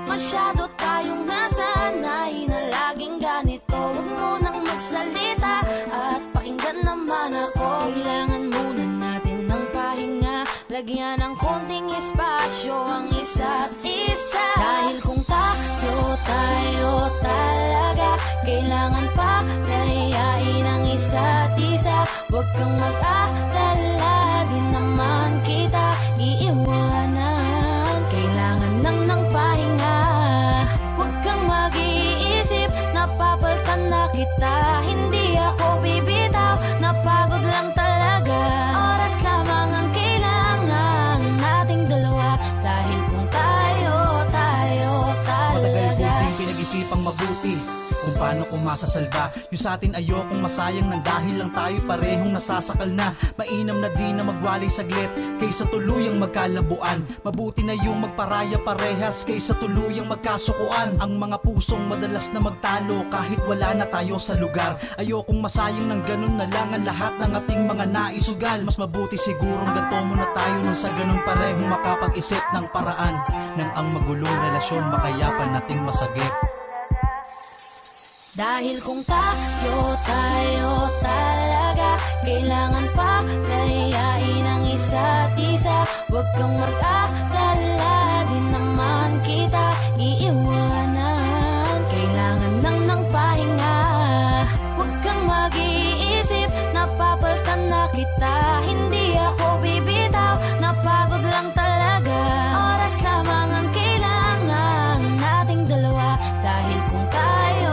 Masyado tayong nasanay na laging ganito. Huwag munang magsalita at pakinggan naman ako. Kailangan muna natin ng pahinga, lagyan ng konting espasyo ang isa't isa. Dahil kung tayo talaga, kailangan pa layain ang isa't isa. Huwag kang mag-alala, di naman kita iiwanan. Kailangan ng pahinga, huwag kang mag-iisip, napapaltan na kita. Hindi ako bibitaw, napagod lang talaga. Oras lamang ang kailangan nating dalawa. Dahil kung tayo Matagal ko talaga. din pinag-isipang mabuti kung paano ko masasalba yung sa atin. Ayokong masayang nang dahil lang tayo parehong nasasakal na. Mainam na di na magwalay saglit kaysa tuluyang magkalabuan. Mabuti na yung magparaya parehas kaysa tuluyang magkasukuan. Ang mga pusong madalas na magtalo kahit wala na tayo sa lugar. Ayokong masayang ng ganun na lang ang lahat ng ating mga naisugal. Mas mabuti sigurong ganto muna tayo nang sa ganun parehong makapag-isip ng paraan nang ang magulong relasyon makayapan nating masagip. Dahil kung tayo talaga, kailangan pa layain ang isa't isa. Huwag kang mag-alala, di naman kita iiwanan. Kailangan ng pahinga, huwag kang mag-iisip, napapaltan na kita. Hindi ako bibitaw, napagod lang talaga. Oras lamang ang kailangan nating dalawa. Dahil kung tayo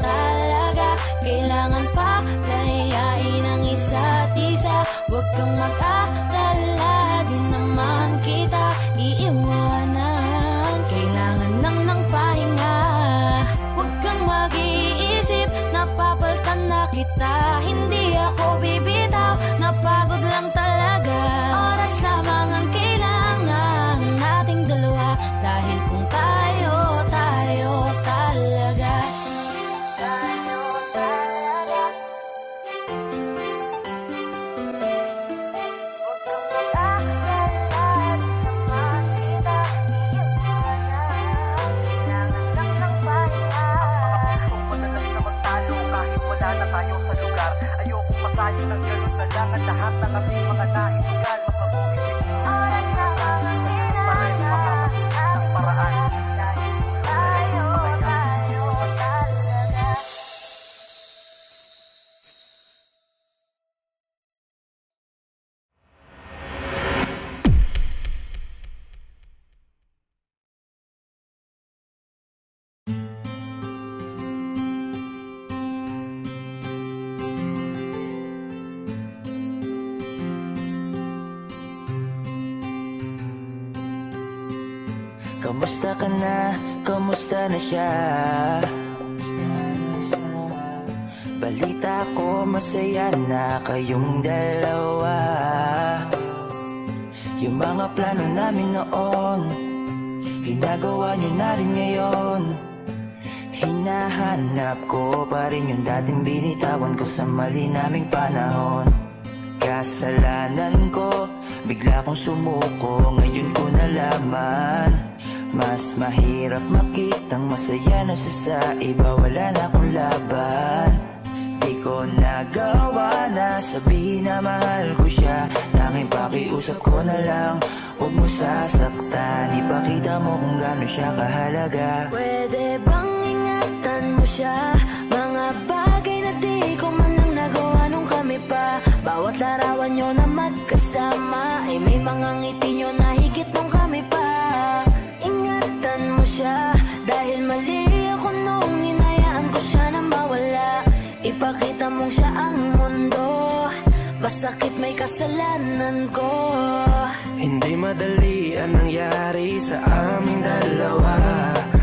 talaga, kailangan pa layain ang isa't isa. Huwag kang mag-alala, di naman kita iiwanan. Kailangan ng pahinga, huwag kang mag-iisip, napapaltan na kita. Hindi ako bibitaw, napagod lang talaga. Oras lamang ang kailangan nating dalawa. Dahil kung tayo talaga, huwag kang mag-alala, di naman kita iiwanan. Kailangan ng pahinga. Pusong madalas na magtalo kahit wala na tayo sa lugar. Ayokong masayang ng ganun na lang ang lahat ng ating mga naisugal. Mas mabuti siguro Oras lamang ang kailangan ng paraan. tayo talaga. Kamusta ka na? Kamusta na siya? Balita ko masaya na kayong dalawa. Yung mga plano namin noon, ginagawa nyo na rin ngayon. Hinahanap ko pa rin yung dating binitawan ko sa mali naming panahon. Kasalanan ko, bigla kong sumuko, ngayon ko nalaman. Mas mahirap makitang masaya na siya sa iba, wala na akong laban. Di ko nagawa na sabihin na mahal ko siya. Tanging pakiusap ko na lang, huwag mo sasaktan. Ipakita mo kung gaano siya kahalaga. Pwede bang ingatan mo siya? Mga bagay na di ko man lang nagawa nung kami pa. Bawat larawan nyo na magkasama ay may mga ngiti nyo na higit nung kami pa. Ingatan mo siya dahil mali ako nung hinayaan ko siya na mawala. Ipakita mong siya ang mundo, masakit may kasalanan ko. Hindi madali ang nangyari sa aming dalawa.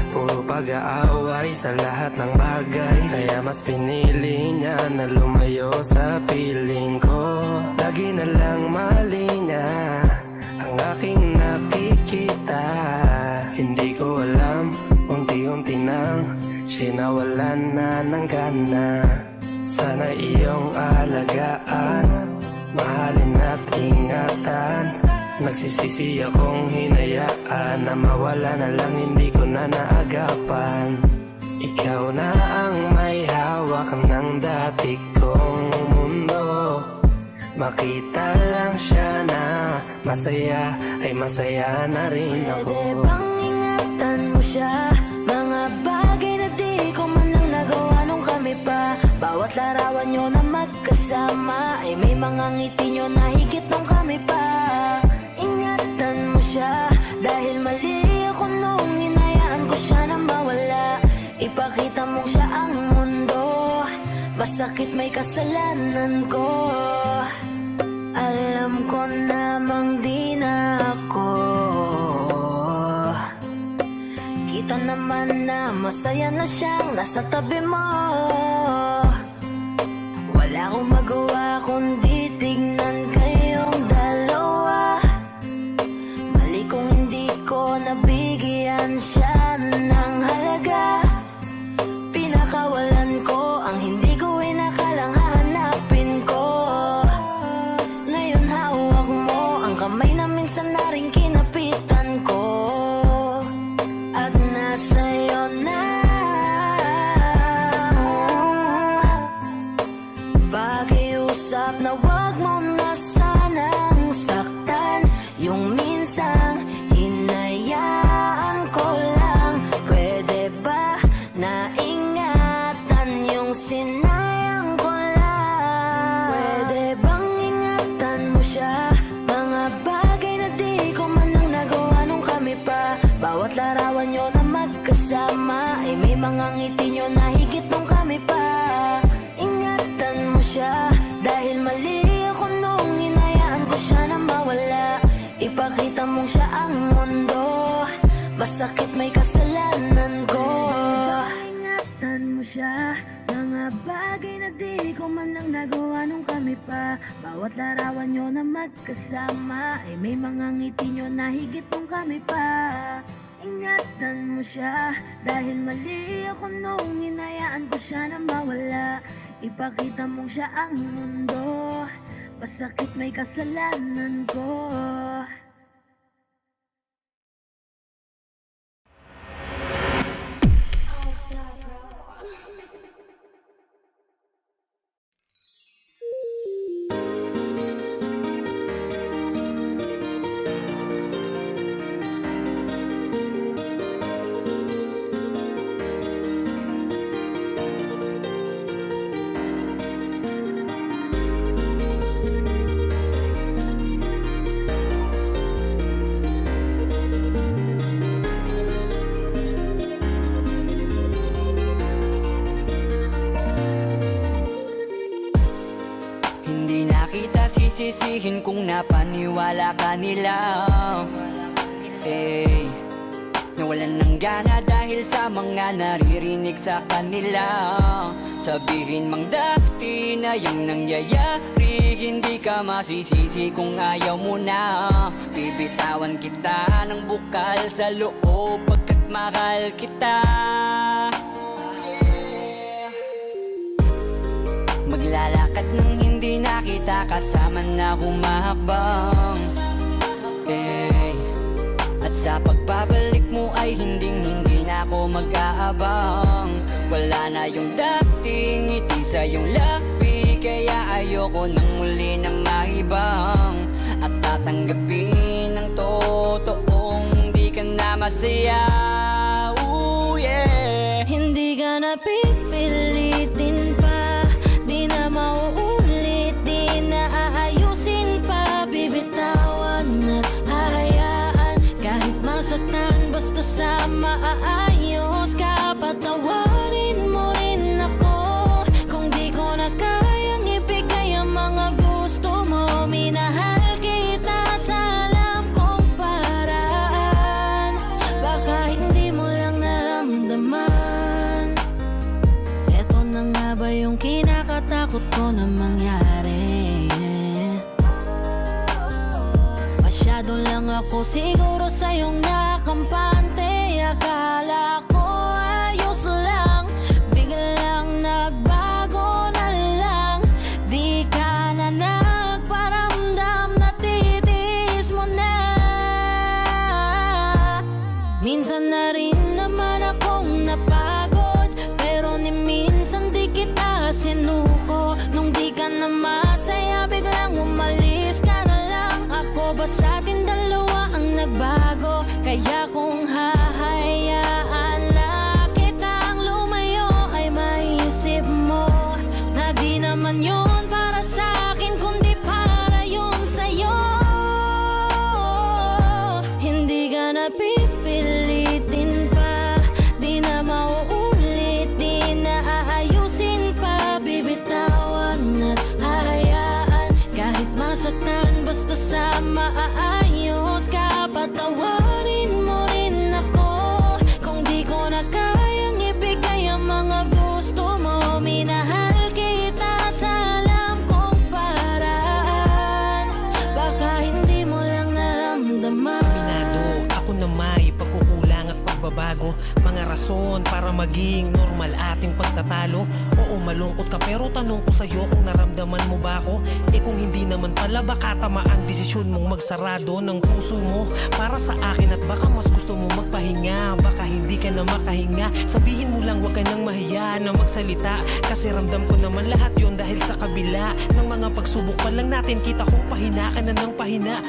Puro pag-aaway sa lahat ng bagay, kaya mas pinili niya na lumayo sa piling ko. Lagi na lang mali niya ang aking nakikita. Hindi ko alam, unti-unti nang siya nawalan na ng gana. Sana iyong alagaan, mahalin at ingatan. Nagsisisi akong hinayaan na mawala na lang, hindi ko na naagapan. Ikaw na ang may hawak ng dati kong mundo. Makita lang siya na masaya, ay masaya na rin ako. Pwede bang ingatan mo siya? Mga bagay na di ko man lang nagawa nung kami pa. Bawat larawan nyo na magkasama ay may mga ngiti nyo na higit nung kami pa. Ingatan mo siya dahil mali ako nung hinayaan ko siya na mawala. Ipakita mong siya ang mundo, masakit may kasalanan ko. Alam ko namang di na ako. Kita naman na masaya na siyang nasa tabi mo. Wala akong magawa kundi tignan kayong dalawa. Mali kung hindi ko nabigyan siya ng halaga. Pinakawalan ko ang hindi ko inakalang hahanapin ko. Ngayon hawak mo ang kamay na minsan na rin kinapitan ko. At nasa'yo na pakiusap na wag mo na sanang saktan. Yung minsang hinayaan ko lang. Pwede ba na ingatan yung sinayang ko lang? Pwede bang ingatan mo siya? Mga bagay na di ko man lang nagawa nung kami pa. Bawat larawan nyo na magkasama ay may mga ngiti nyo na higit nung kami pa. Ingatan mo siya dahil mali ako nung hinayaan ko siya na mawala. Ipakita mong siya ang mundo, masakit may kasalanan ko. Ingatan mo siya, mga bagay na di ko man lang nagawa nung kami pa. Bawat larawan nyo na magkasama ay may mga ngiti nyo na higit nung kami pa. Ingatan mo siya dahil mali ako nung hinayaan ko siya na mawala. Ipakita mong siya ang mundo, masakit may kasalanan ko. Sisisihin kung napaniwala ka nila. Na nawalan ng gana dahil sa mga naririnig sa kanila. Sabihin mang dati na yung nangyayari, hindi ka masisisi kung ayaw mo na. Bibitawan kita ng bukal sa loob pagkat mahal kita. Maglalakad nang hindi nakita kasama na humahakbang. At sa pagbabalik mo ay hindi na ako mag-aabang. Wala na yung dating ngiti sa iyong labi, kaya ayoko nang muli na maibang. At tatanggapin ng totoong di ka na masaya. Ooh, yeah. Hindi ka na pipilitin pa, di na mauulit, di na aayusin pa. Bibitawan at hahayaan kahit masaktan, basta sa maayos ka. Patawarin mo rin ako kung di ko na kayang ibigay ang mga gusto mo. Minahal kita sa alam kong paraan, baka hindi mo lang naramdaman. Eto na nga ba yung kinakatakot ko na mangyari? Masyado lang ako siguro sa iyong nakampante. Akala ko ayos lang, biglang nagbago na lang. Di ka na nagparamdam, natitiis mo na. Minsan na rin naman akong napagod, pero ni minsan di kita sinuko. Nung di ka na masaya, biglang umalis ka na lang. Ako ba sa atin dalawa ang nagbago? Kaya kung hahayaan na kitang lumayo, ay maisip mo na di naman yun para sa akin, kundi para yun sa'yo. Hindi ka na pipilitin pa, di na mauulit, di na aayusin pa. Bibitawan at hahayaan kahit masaktan, basta sa maayos ka. Patawarin mo rin ako kung di ko na kayang ibigay ang mga gusto mo. Minahal kita sa alam kong paraan, baka hindi mo lang naramdaman. Aminado ako na may pagkukulang at pagbabago, mga rason para maging normal ating pagtatalo. Oo, malungkot ka pero tanong ko sa'yo kung naramdaman mo ba ako? Kung hindi naman pala, baka tama ang desisyon mong magsarado ng puso mo para sa akin. At baka mas gusto mo magpahinga, baka hindi ka na makahinga. Sabihin mo lang, wag ka nang mahiya na magsalita, kasi ramdam ko naman lahat yon. Dahil sa kabila ng mga pagsubok pa lang natin, kita kong pahina ka na ng pahina.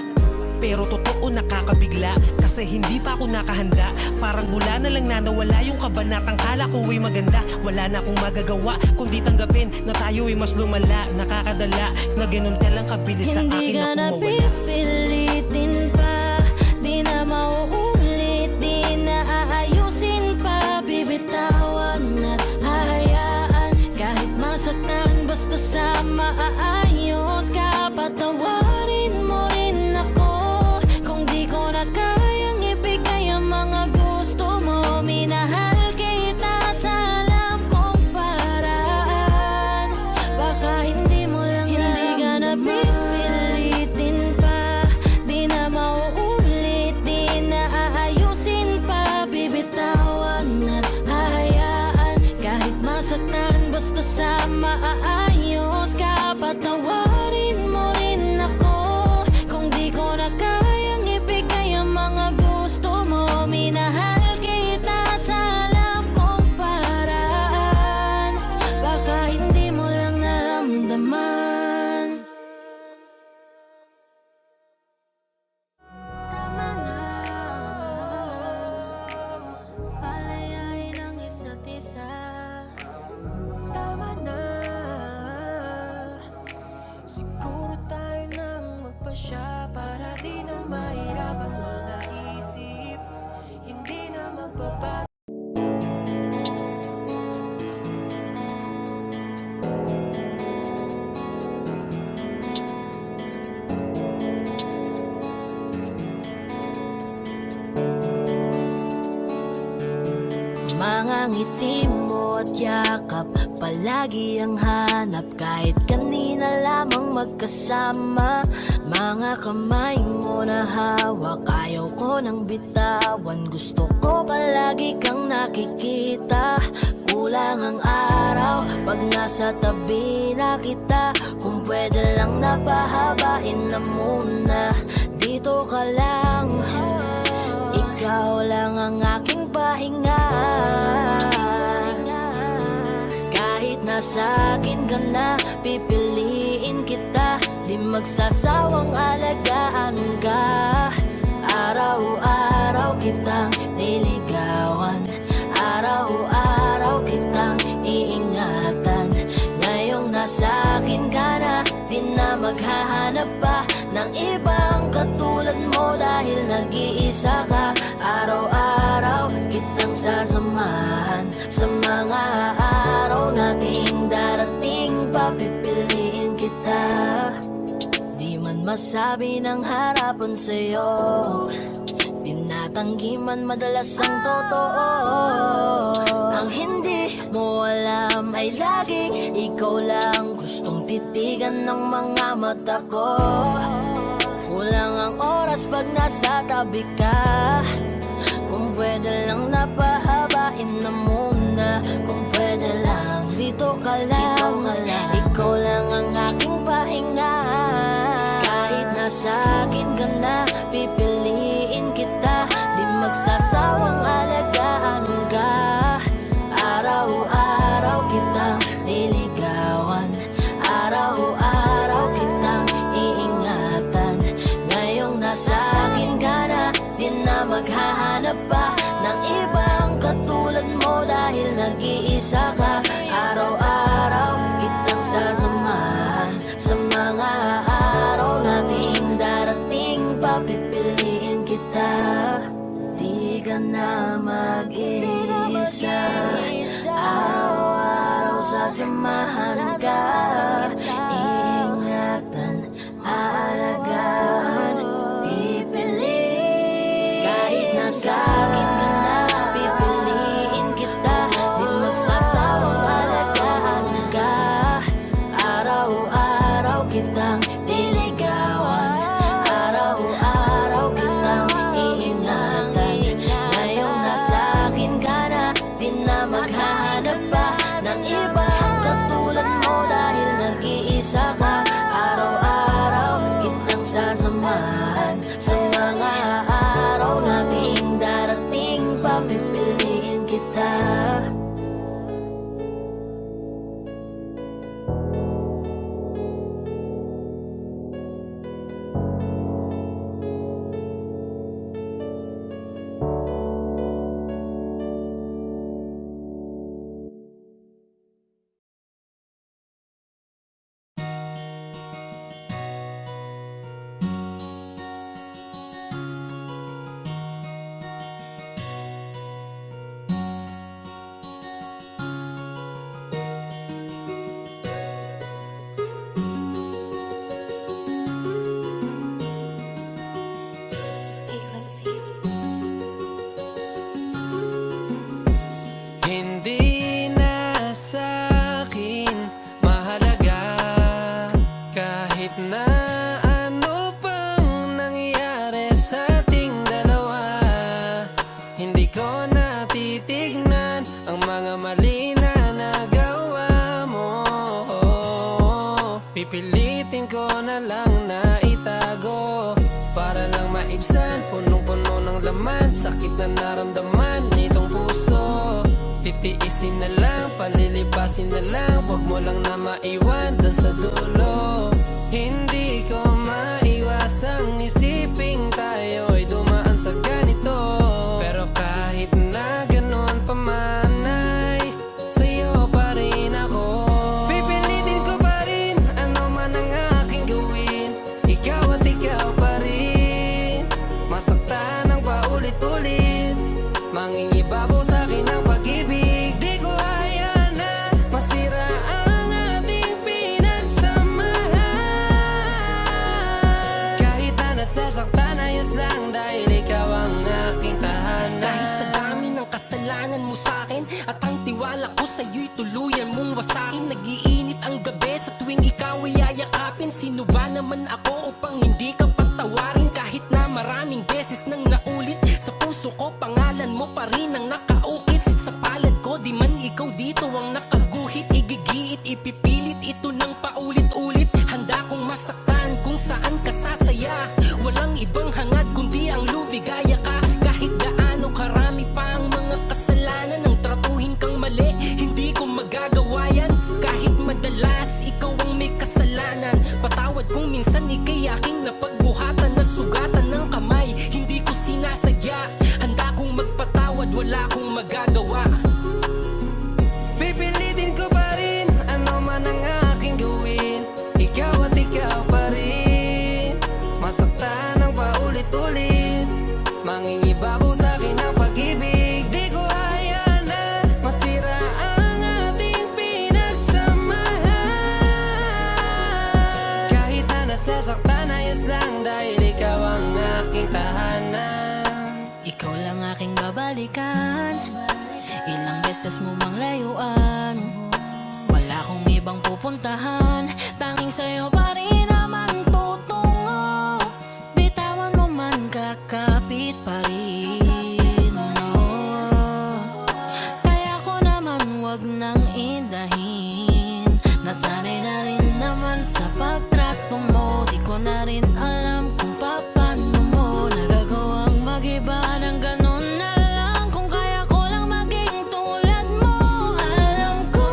Pero totoo nakakabigla, kasi hindi pa ako nakahanda. Parang mula na lang na nawala yung kabanatang kala ko ay maganda. Wala na akong magagawa kundi tanggapin na tayo ay mas lumala. Nakakadala na ganun ka lang kabilis sa Hindi akin ka na na kumawala. pipilitin pa, di na mauulit, di na aayusin pa. Bibitawan at hahayaan kahit masaktan, basta sa maayos ka. Patawarin mo rin ako kung di ko na kayang ibigay ang mga gusto mo. Minahal kita sa alam kong paraan, baka hindi mo lang naramdaman. Hindi ka na pipilitin pa, di na mauulit, di na aayusin pa. Bibitawan at hahayaan kahit masaktan, basta sa maayos ka. Patawarin mo rin ako kung di ko na kayang ibigay ang mga gusto mo. Minahal kita sa alam kong paraan, baka hindi mo lang naramdaman. Tama na, palayain ang isa't isa. Tama na, siguro tayo nang magpasya para di na mahirap ang mga isip. Hindi na magbabago. ng ngiti mo at yakap, palagi ang hanap. Kahit kanina lamang magkasama, mga kamay mo na hawak, ayaw ko nang bitawan. Gusto ko palagi kang nakikita. Kulang ang araw pag nasa tabi na kita. Kung pwede lang napahabain na muna, dito ka lang. Ikaw lang ang aking pahinga. Kahit nasa akin ka na, pipiliin kita. Di magsasawang alagaan ka. Araw-araw kitang niligawan, araw-araw kitang iingatan. Ngayong nasa akin ka na, di na maghahanap pa ng ibang katulad mo. Dahil nag-iisa ka, araw-araw kitang sasamahan. Sa mga araw nating darating, papipiliin kita. Di man masabi ng harapan sa'yo, tinatanggi man madalas ang totoo. Ang hindi mo alam ay laging ikaw lang gustong titigan ng mga mata ko. Kulang ang oras pag nasa tabi ka. Kung pwede lang napahabain na muna. Kung pwede lang dito ka lang. Ikaw lang ang aking pahinga. Kahit nasa akin ka na, pipiliin kita. Di magsasawang alagaan ka. Araw-araw kitang niligawan, araw-araw kitang iingatan. Ngayong nasa akin ka na, di na maghahanap pa ng ibang katulad mo. Dahil nag-iisa ka, araw-araw kitang sasamahan. Sa mga araw nating darating, papipiliin kita. Di ka na mag-iisa, araw-araw sasamahan ka. Ingatan, aalagaan, pipiliin. Kahit nasa akin ka na, pipiliin kita. Di magsasawang alagaan ka. Araw-araw kitang niligawan, araw-araw kitang iingatan. Ngayong nasa akin ka na, di na maghahanap pa ng ibang katulad mo. Dahil nag-iisa ka, araw-araw kitang sasamahan. Sa mga araw nating darating, papipiliin kita. Hindi na sa'kin mahalaga kahit na ano pang nangyari sa ating dalawa. Hindi ko na titignan ang mga mali na nagawa mo. Pipilitin ko na lang na itago para lang maibsan, punong-puno ng laman, sakit na naramdaman nitong puso. Titiisin na lang, palilipasin na lang, wag mo lang na maiwan dun sa dulo. Hindi ko maiwasang isiping tayo'y dumaan sa ganito. Pero kahit na ganon pa man ay sa'yo pa rin ako. Pipilitin ko pa rin ano man ang aking gawin. Ikaw at ikaw pa rin. Masaktan ang paulit-ulit, mangingibabaw sa'kin ang pag-ibig. Di ko hayaan na masira ang ating pinagsamahan. Kahit na nasasaktan, ayos lang dahil ikaw ang aking tahanan. Kahit sa dami ng kasalanan mo sa'kin at sa'yo'y tuluyan mong wasakin. Nagiinit ang gabi sa tuwing ikaw ay yayakapin. Sino ba naman ako upang hindi ka patawarin? Kahit na maraming beses nang naulit, sa puso ko pangalan mo pa rin ang nakaukit. Sa palad ko di man ikaw dito ang nakaguhit. Igigiit, ipipilit ito ng paulit-ulit. Handa kong masaktan kung saan ka sasaya. Walang ibang hangad kundi ang lumigaya ka. Kahit gaano karami pa ang mga kasalanan, ang tratuhin kang mali, hindi ko magagawa yan. Kahit madalas ikaw ang may kasalanan, patawad kung minsan ika'y aking napagbuhatan. Nasugatan ng kamay, hindi ko sinasadya. Handa kong magpatawad, wala akong magagawa. Pipilitin ko pa rin ano man ang aking gawin. Ikaw at ikaw pa rin. Masaktan ng paulit-ulit, mangingibabaw sa'kin ang pag-ibig. Di ko hayaan na masira ang ating pinagsamahan. Kahit na nasasaktan, ayos lang dahil ikaw ang aking tahanan. Ikaw lang aking babalikan, ilang beses mo mang layuan. Wala akong ibang pupuntahan, tanging sa'yo pa rin naman tutungo. Bitawan mo man, kakapit pa rin, kaya ko naman wag nang indahin. Nasanay na rin naman sa pagtrato mo, di ko na rin alam kung paano mo nagagawang mag-iba ng ganon na lang. Kung kaya ko lang maging tulad mo, alam ko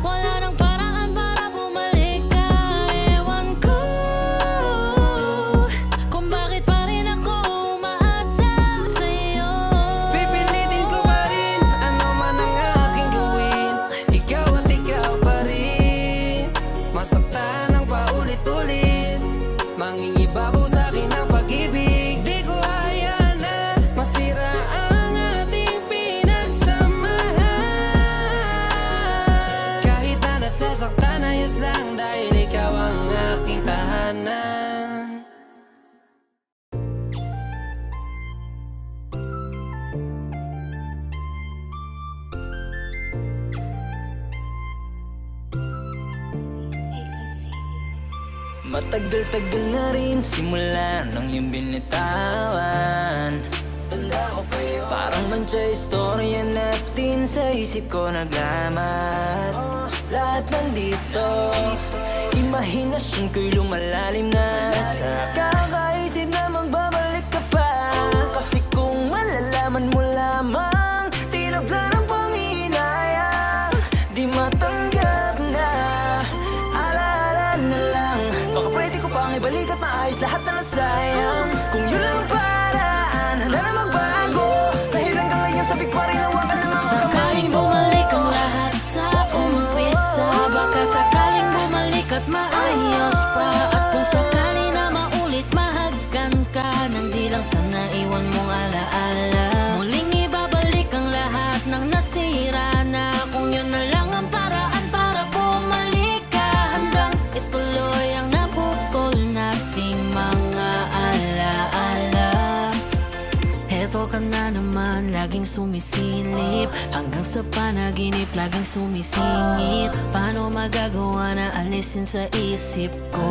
wala nang paraan para bumalik ka. Ewan ko kung bakit pa rin ako umaasa sa'yo. Pipilitin ko pa rin ano man ang aking gawin. Ikaw at ikaw pa rin. Masaktan ng paulit-ulit, mangingibabaw sa'kin ang pag-ibig. Di ko hayaan na masira ang ating pinagsamahan. Kahit na nasasaktan, ayos lang dahil ikaw ang aking tahanan. Matagal-tagal na rin simula nang iyong binitawan. Tanda ko pa yun, parang mancha istorya natin sa isip ko naglamat. Lahat nandito, imahinasyon ko'y lumalalim na sa kakaisip na magbabalik ka pa. Kasi kung malalaman mo lamang, tinabla ng panghinayang, di matanggap na. Alaala na lang, baka pwede ko pang ibalik at maayos lahat na nasayang. Kung yun lang ang paraan, handa na magbago, dahil hanggang ngayon sabik pa rin hawakan ng mga kamay Sakaling mo. bumalik ang lahat sa umpisa, baka sakaling bumalik at maayos pa. At kung sakali na maulit, mahagkan ka nang di lang sa naiwan mong alaala. Muling ibabalik ang lahat ng nasira na, kung yun na lang ang paraan para bumalik ka. Handang ituloy ang naputol nating mga alaala. Heto ka na naman, laging sumisilip, hanggang sa panaginip laging sumisingit. Paano magagawa na alisin sa isip ko?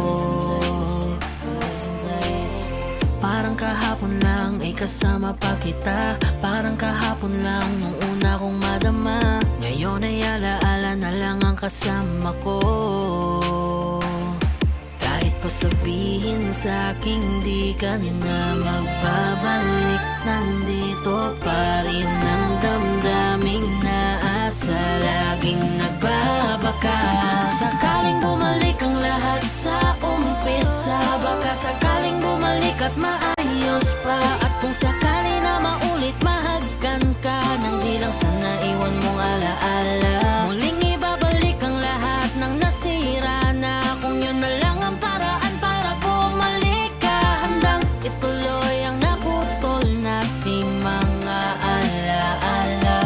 Parang kahapon lang ay kasama pa kita, parang kahapon lang nung una kong madama. Ngayon ay alaala na lang ang kasama ko. Kahit pa sabihin sa'king di ka na magbabalik, nandito pa rin ang damdaming naasa, laging nagbabaka. Sakaling bumalik ang lahat sa umpisa, baka sakaling bumalik at maayos pa. At kung sakali na maulit, mahagkan ka nang di lang sa naiwan mong alaala. Muling ibabalik ang lahat ng nasira na, kung yun na lang ang paraan para bumalik ka. Handang ituloy ang naputol nating mga alaala.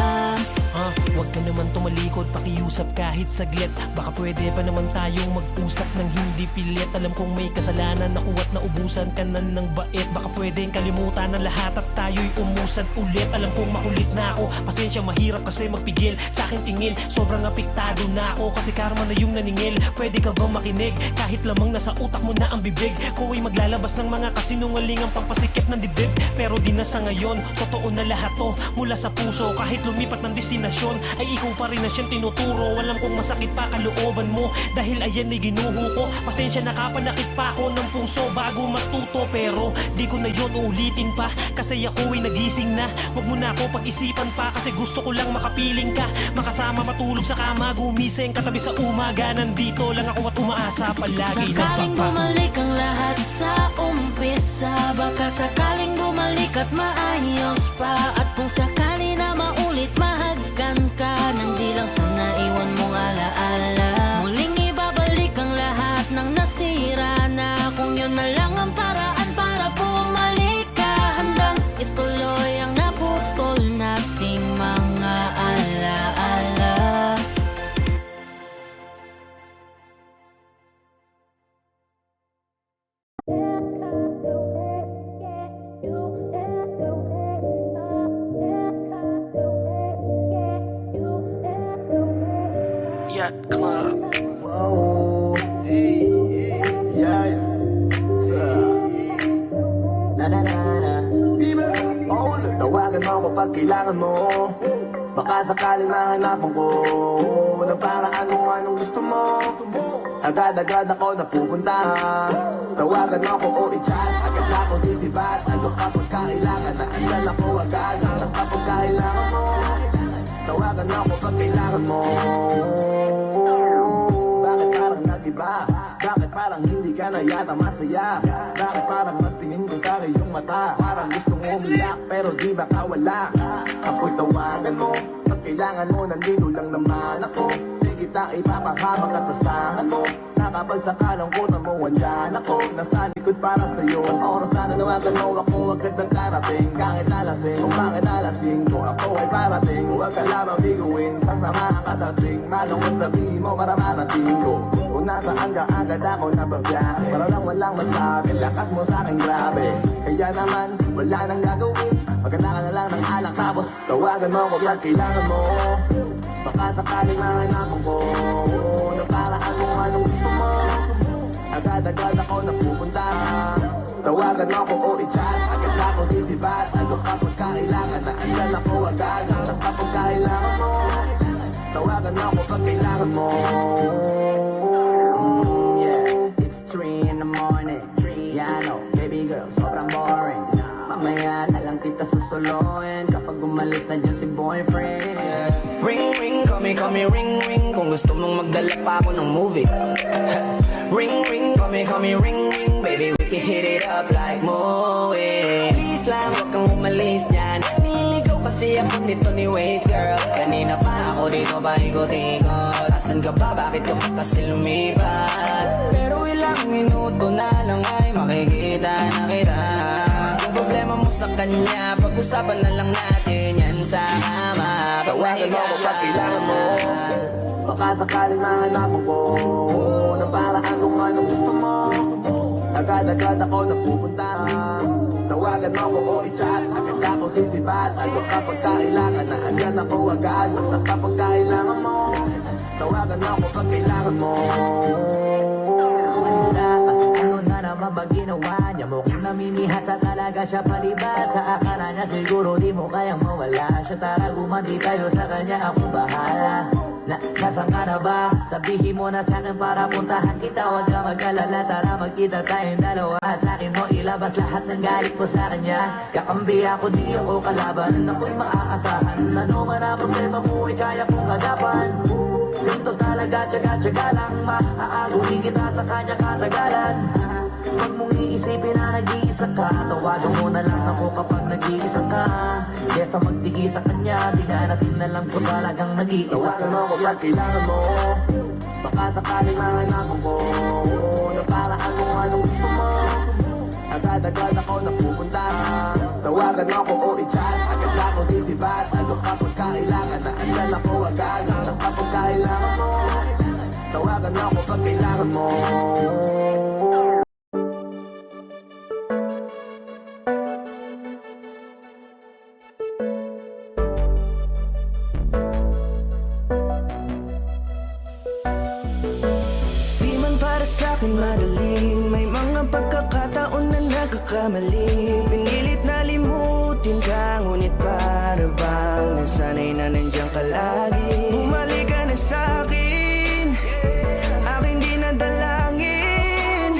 Huwag ka naman tumalikod likod, pakiusap kahit saglit. Baka pwede pa naman tayong mag-usap ng hindi pilit. Alam kong may kasalanan ako at naubusan ka na ng bait. Baka pwedeng kalimutan ng lahat at tayo'y umusad ulit. Alam kong makulit na ako, pasensya, mahirap kasi magpigil sa akin tingin. Sobrang apektado na ako kasi karma na yung naningil. Pwede ka bang makinig kahit lamang nasa utak mo na ang bibig ko ay maglalabas ng mga kasinungalingang pampasikip ng dibdib. Pero di na sa ngayon, totoo na lahat to mula sa puso. Kahit lumipat ng destinasyon ay ikaw pa rin na siyang tinuturo. Alam kong masakit pa kalooban mo dahil ayan ay ginuho ko. Pasensya, nakapanakit pa ako ng puso bago matuto. Pero di ko na yon ulitin pa kasi ako ay nagising na. Huwag mo na ako pag-isipan pa kasi gusto ko lang makapiling ka. Makasama, matulog sa kama, gumising katabi sa umaga. Nandito lang ako at umaasa palagi. Sakaling bumalik ang lahat sa umpisa, baka sakaling bumalik at maayos pa. At kung sakali na maulit, mahagkan ka nang di lang sa naiwan mong alaala. Muling ibabalik ang lahat ng nasira na, kung yun na lang ang paraan para bumalik ka. Handang ituloy ang naputol nating mga alaala. Yacht Club. Whoa, hey, yeah, yeah. Na na na na. Oh, tawagan mo kapag kailangan mo. Baka sakaling mahanapan ko ng paraan kung anong gusto mo. Agad-agad ako napupunta. Tawagan mo ako o i-chat. Agad na ako sisibat. Ano kapag kailangan na andyan ako agad. Nasa kapag kailangan mo. Tawagan mo ako pag kailangan mo. Bakit parang nag-iba? Bakit parang hindi ka na yata masaya? Bakit parang magtingin ko sa iyong mata? Parang gustong umiyak pero di ba kawala? Ako'y tawagan mo. Pag kailangan mo nandito lang naman ako. Di kita ipapahabang at asahan mo. Nakapagsakalang kutan mo andyan ako. Nasa likod para sa'yo. Sa oras na nanawagan mo ako agad ng karating. Kahit alasing kung bakit alasing ko ako ay parating. Huwag ka lamang biguin. Sasamahan ka sa tuwing malungkot sabihin mo para marating ko. Kung nasaan ka agad ako nababiyahe. Para lang walang masabi. Lakas mo sa'kin grabe. Kaya naman wala nang gagawin. Maganda ka na lang ng alak tapos tawagan mo ko pag kailangan mo. Baka sakaling mahanapan ko ng paraan kung anong gusto mo. Agad-agad ako napupunta. Tawagan mo ko o i-chat. Agad na ako sisibat. Ano kapag kailangan na andyan ako agad. Nasa kapag kailangan mo. Tawagan mo ko pag kailangan mo. Yeah, it's 3 in the morning. Yeah, I know, baby girl, sobrang boring. Mamaya na lang kita susuluin kapag umalis na dyan si boyfriend. Yes. Ring, ring, call me, ring, ring. Kung gusto mong magdala pa ako ng movie. Ring, ring, call me, ring, ring. Baby, we can hit it up like movie. Please lang, huwag kang umalis dyan. Niligaw kasi ako nito ni Waze, girl. Kanina pa ako dito paikot-ikot. Asan ka ba? Bakit ka pa kasi lumipat? Pero ilang minuto na lang ay makikita na kita. Yung problema mo sa kanya, pag-usapan na lang natin yan sa kama. Tawagan mo ko pag kailangan mo. Baka sakaling mahanapan ko ng paraan kung anong gusto mo. Agad-agad ako napupunta. Tawagan mo ko o i-chat. Agad na ako sisibat. Ano kapag kailangan na andyan ako agad. Basta kapag kailangan mo. Tawagan mo ko pag kailangan mo. Ano na naman ba ginawa niya? Mukhang namimihasa talaga siya palibas. Sa akala niya siguro di mo kayang mawala siya. Tara gumanti tayo sa kanya, ako bahala. Nasaan ka na ba? Sabihin mo na sa'kin para puntahan kita. Huwag ka mag-alala, tara magkita tayong dalawa. At sa'kin mo ilabas lahat ng galit mo sa kanya. Kakambi ako, di ako kalaban. Ako'y maaasahan. Ano man ang problema mo ay kaya kong agapan. Ganito talaga, tsaga-tsaga lang. Maaaguhin kita sa kanya katagalan. Huwag mong iisipin na nag-iisa ka. Tawagan mo na lang ako kapag nag-iisa ka. Kesa magtigi sa kanya, di nga natin na lang kung talagang nag-iisa ka. Tawagan mo ko pag kailangan mo. Baka sakaling mahanapan ko ng paraan kung anong gusto mo. Agad-agad ako napupunta. Tawagan mo ko o i-chat. Agad na ako sisibat. Lalo kapag kailangan na andyan ako agad. Sa kapag kailangan mo, tawagan ako pag kailangan mo. Di man para sa'kin madali, may mga pagkakataon na nagkakamali. Pinilit na limutin ka, ngunit para bang nasanay na nandiyan ka lagi. Bumalik ka na sa'kin, aking di nadalangin.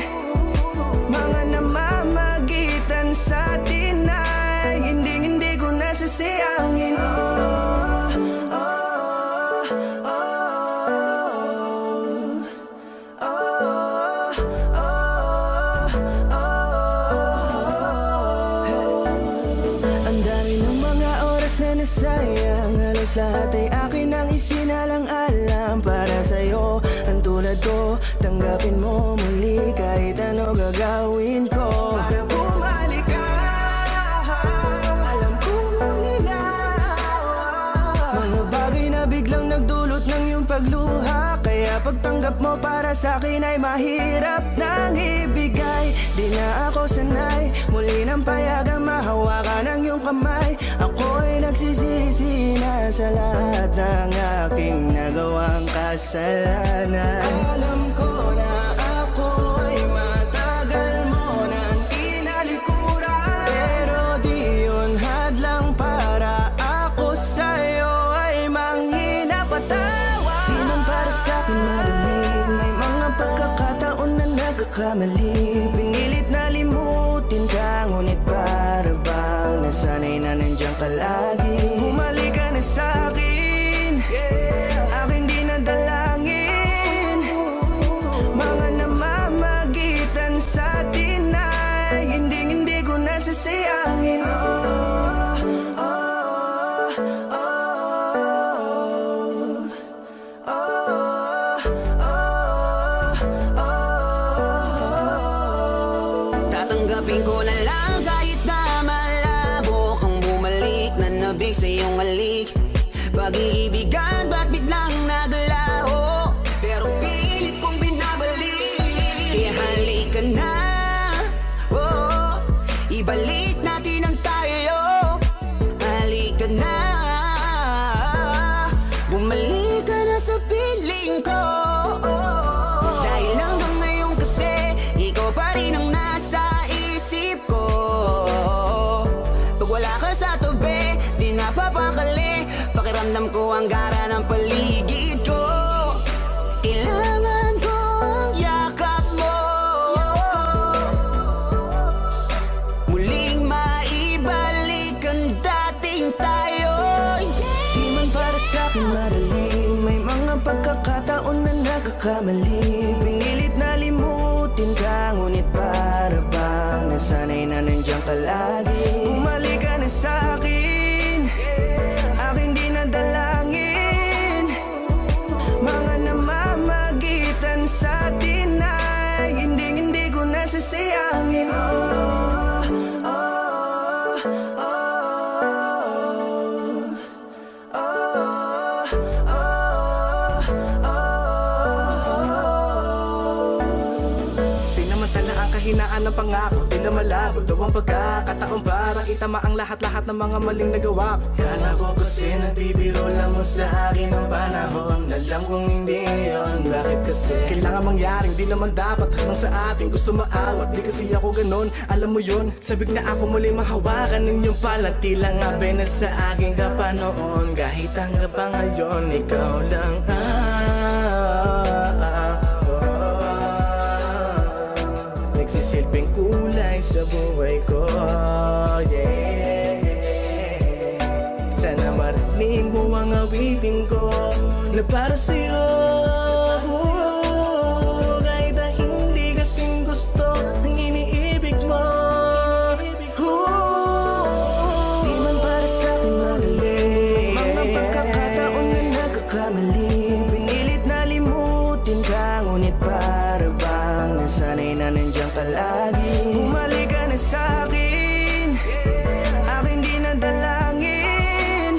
Mga namamagitan sa atin ay hindi ko nasasayangin. Ang dami ng mga oras na nasayang, halos lahat ay akin ang isinalang-alam para sa'yo. Ang tulad ko, tanggapin mo muli kahit ano gagawin ko para bumalik ka. Alam kong ang linawa, mga bagay na biglang nagdulot ng iyong pagluha. Kaya pagtanggap mo para sa'kin ay mahirap nang ibigay. Di na ako sanay, muli nang payagang mahawakan ang iyong kamay. Ako'y nagsisisi na sa lahat ng aking nagawang kasalanan. Alam ko na ako'y matagal mo nang tinalikuran, pero di yun hadlang para ako sa'yo ay manghina patawa. Di man para sa'kin madali, may mga pagkakataon na nagkakamali. Pinilit na limutin ka, ngunit para bang nasanay na nandiyan ka lagi. Bumalik ka na sa'kin, aking di nadalangin. Mga namamagitan sa atin ay hindi ko nasasayangin. Tatanggapin ko na lang kahit na malabo kang bumalik na nabig sa iyong halik. Pag-iibigan ba't biglang naglaho, pero pilit kong binabalik. Kaya halika na, oh, ibalik natin ang tayo. Halika na, bumalik ka na sa piling ko. Dahil hanggang ngayon kasi ikaw pa rin ang nasa isip ko. Pag wala ka sa tabi, di napapakali. Pakiramdam ko ang gara ng paligid ko. Kailangan ko ang yakap mo, muling maibalik ang dating tayo. Di man para sa'kin madali, may mga pagkakataon na nagkakamali. Pinilit na limutin ka, ngunit para bang nasanay na nandiyan ka lagi. Bumalik ka na sa'kin, aking di nadalangin. Mga namamagitan sa atin ay hindi ko nasasayangin. Sinamantala ang kahinaan ng pangako, tila malabo daw ang pagkakataon para itama ang lahat-lahat ng mga maling nagawa ko. Kala ko kasi nabibiro lang mo sa akin ang panahon. Alam kong hindi yun, bakit kasi kailangan mangyaring di naman dapat hanggang sa atin gusto maawat. Di kasi ako ganon, alam mo yun. Sabik na ako muli mahawakan ninyong palat. Tila nga na sa akin ka pa noon. Kahit hanggang pa ngayon, ikaw lang nagsisilbing kulay sa buhay ko, yeah. Sana marinig mo ang awitin ko na para sa'yo. Kahit na hindi kasing gusto ng iniibig mo. Di man para sa'kin madali, mga pagkakataon na nagkakamali. Pinilit na limutin ka, ngunit para bang nasanay na nandiyan ka lagi. Bumalik ka na sa'kin, aking di nadalangin.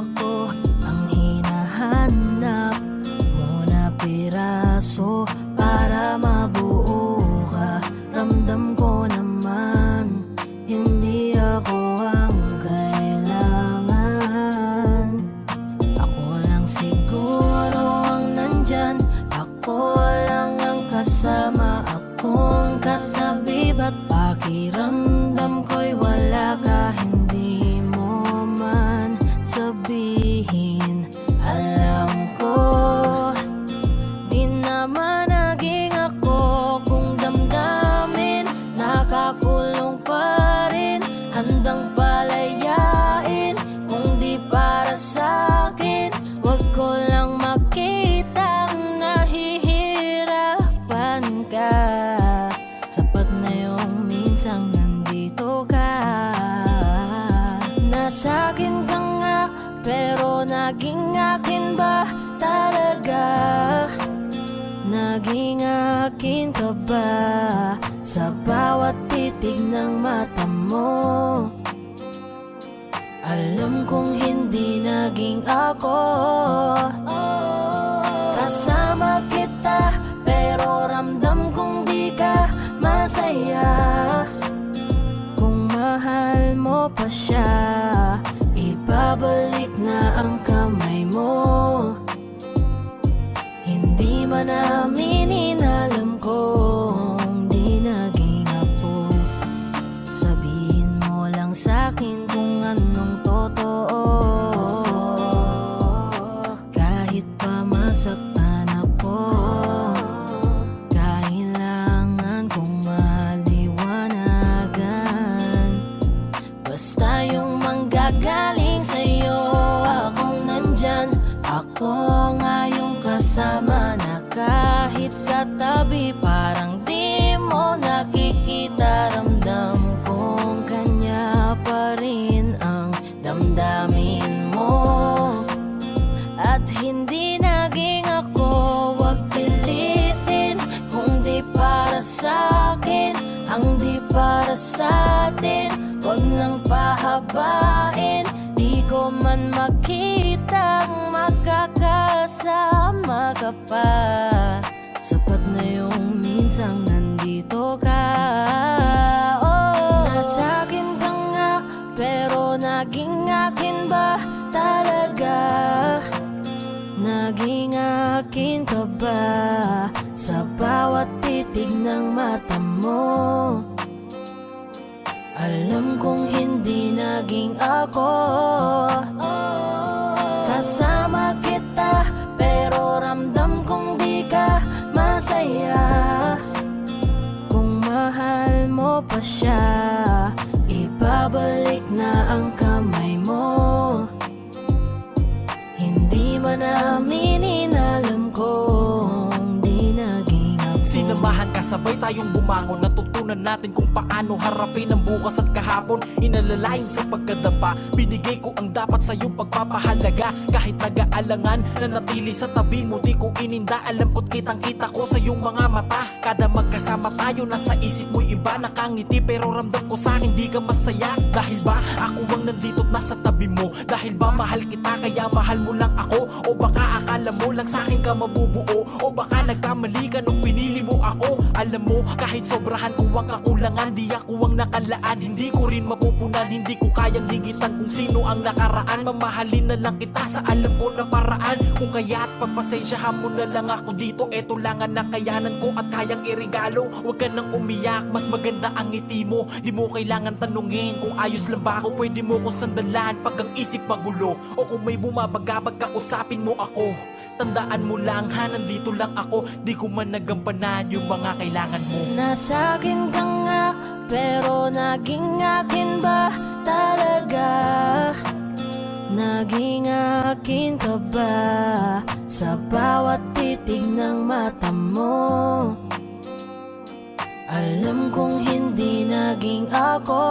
ako ang hinahanap mo na piraso para mabuo ka. Ramdam ko naman hindi ako ang kailangan. Ako lang siguro ang nandyan, ako lang ang kasama, akong katabi. Ba't pakiramdam ko'y wala ka, hindi mo man sabihin. Alam ko di naman naging ako, kung damdamin nakakulong pa rin. Handang palayain kung di para sa'kin. Wag ko lang makitang nahihirapan ka. Sapat na yung minsang nandito ka. Nasa'kin ka nga, pero naging akin ba talaga? Naging akin ka ba sa bawat titig ng mata mo? Alam kong hindi naging ako. Kasama kita, pero ramdam kong di ka masaya. Kung mahal mo pa siya, ibabalik na ang kamay mo. Hindi man namin alam kung di naging ako. Sabihin mo lang sa'kin kung anong totoo. Kahit pa masaktan ako, kailangan kong maliwanagan. Basta yung manggagaling sa'yo, akong nandyan. Ako nga yung kasama na kahit katabi, parang di mo nakikita. Ramdam kong kanya pa rin ang damdamin mo. At hindi naging ako, wag pilitin kung di para sa'kin ang di para sa'tin. Wag nang pahabain, di ko man makitang magkakasama ka pa. Sapat na yung minsang nandito ka. Oh, nasa'kin ka nga, pero naging akin ba talaga? Naging akin ka ba sa bawat titig ng mata mo? Alam kong hindi naging ako. Kasama kita, pero ramdam kong di ka masaya. Kung mahal mo pa siya, ibabalik na ang kamay mo. Hindi man namin alam kung di naging ako. Sinamahan ka, sabay tayong bumangon. Natutunan natin kung paano harapin ang bukas at kahapon. Inalalayan sa pagkadapa, binigay ko ang dapat sa iyong pagpapahalaga. Kahit nag-aalangan, nanatili sa tabi mo, di ko ininda. Alam ko't kitang kita ko sa iyong mga mata. Kada magkasama tayo, nasa isip mo'y iba. Nakangiti pero ramdam ko sa'kin di ka masaya. Dahil ba ako ang nandito't nasa tabi mo? Dahil ba mahal kita kaya mahal mo lang ako? O baka akala mo lang sa'kin ka mabubuo? O baka nagkamali ka nung pinili mo ako? Alam mo, kahit sobrahan ko ang kakulangan, di ako ang nakalaan. Hindi ko rin mapupunan, hindi ko kayang ligitan kung sino ang nakaraan. Mamahalin na lang kita sa alam ko na paraan. Kung kaya't pagpasensyahan mo na lang ako dito. Eto lang ang nakayanan ko at kayang irigalo. Huwag ka nang umiyak, mas maganda ang ngiti mo. Di mo kailangan tanungin kung ayos lang ba ako. Pwede mo kong sandalan pag ang isip magulo. O kung may bumabagabag ka, usapin mo ako. Tandaan mo lang ha, nandito lang ako. Di ko man nagampanan yung mga kailangan mo. Nasa'kin ka nga, pero naging akin ba talaga? Naging akin ka ba sa bawat titig ng mata mo? Alam kong hindi naging ako.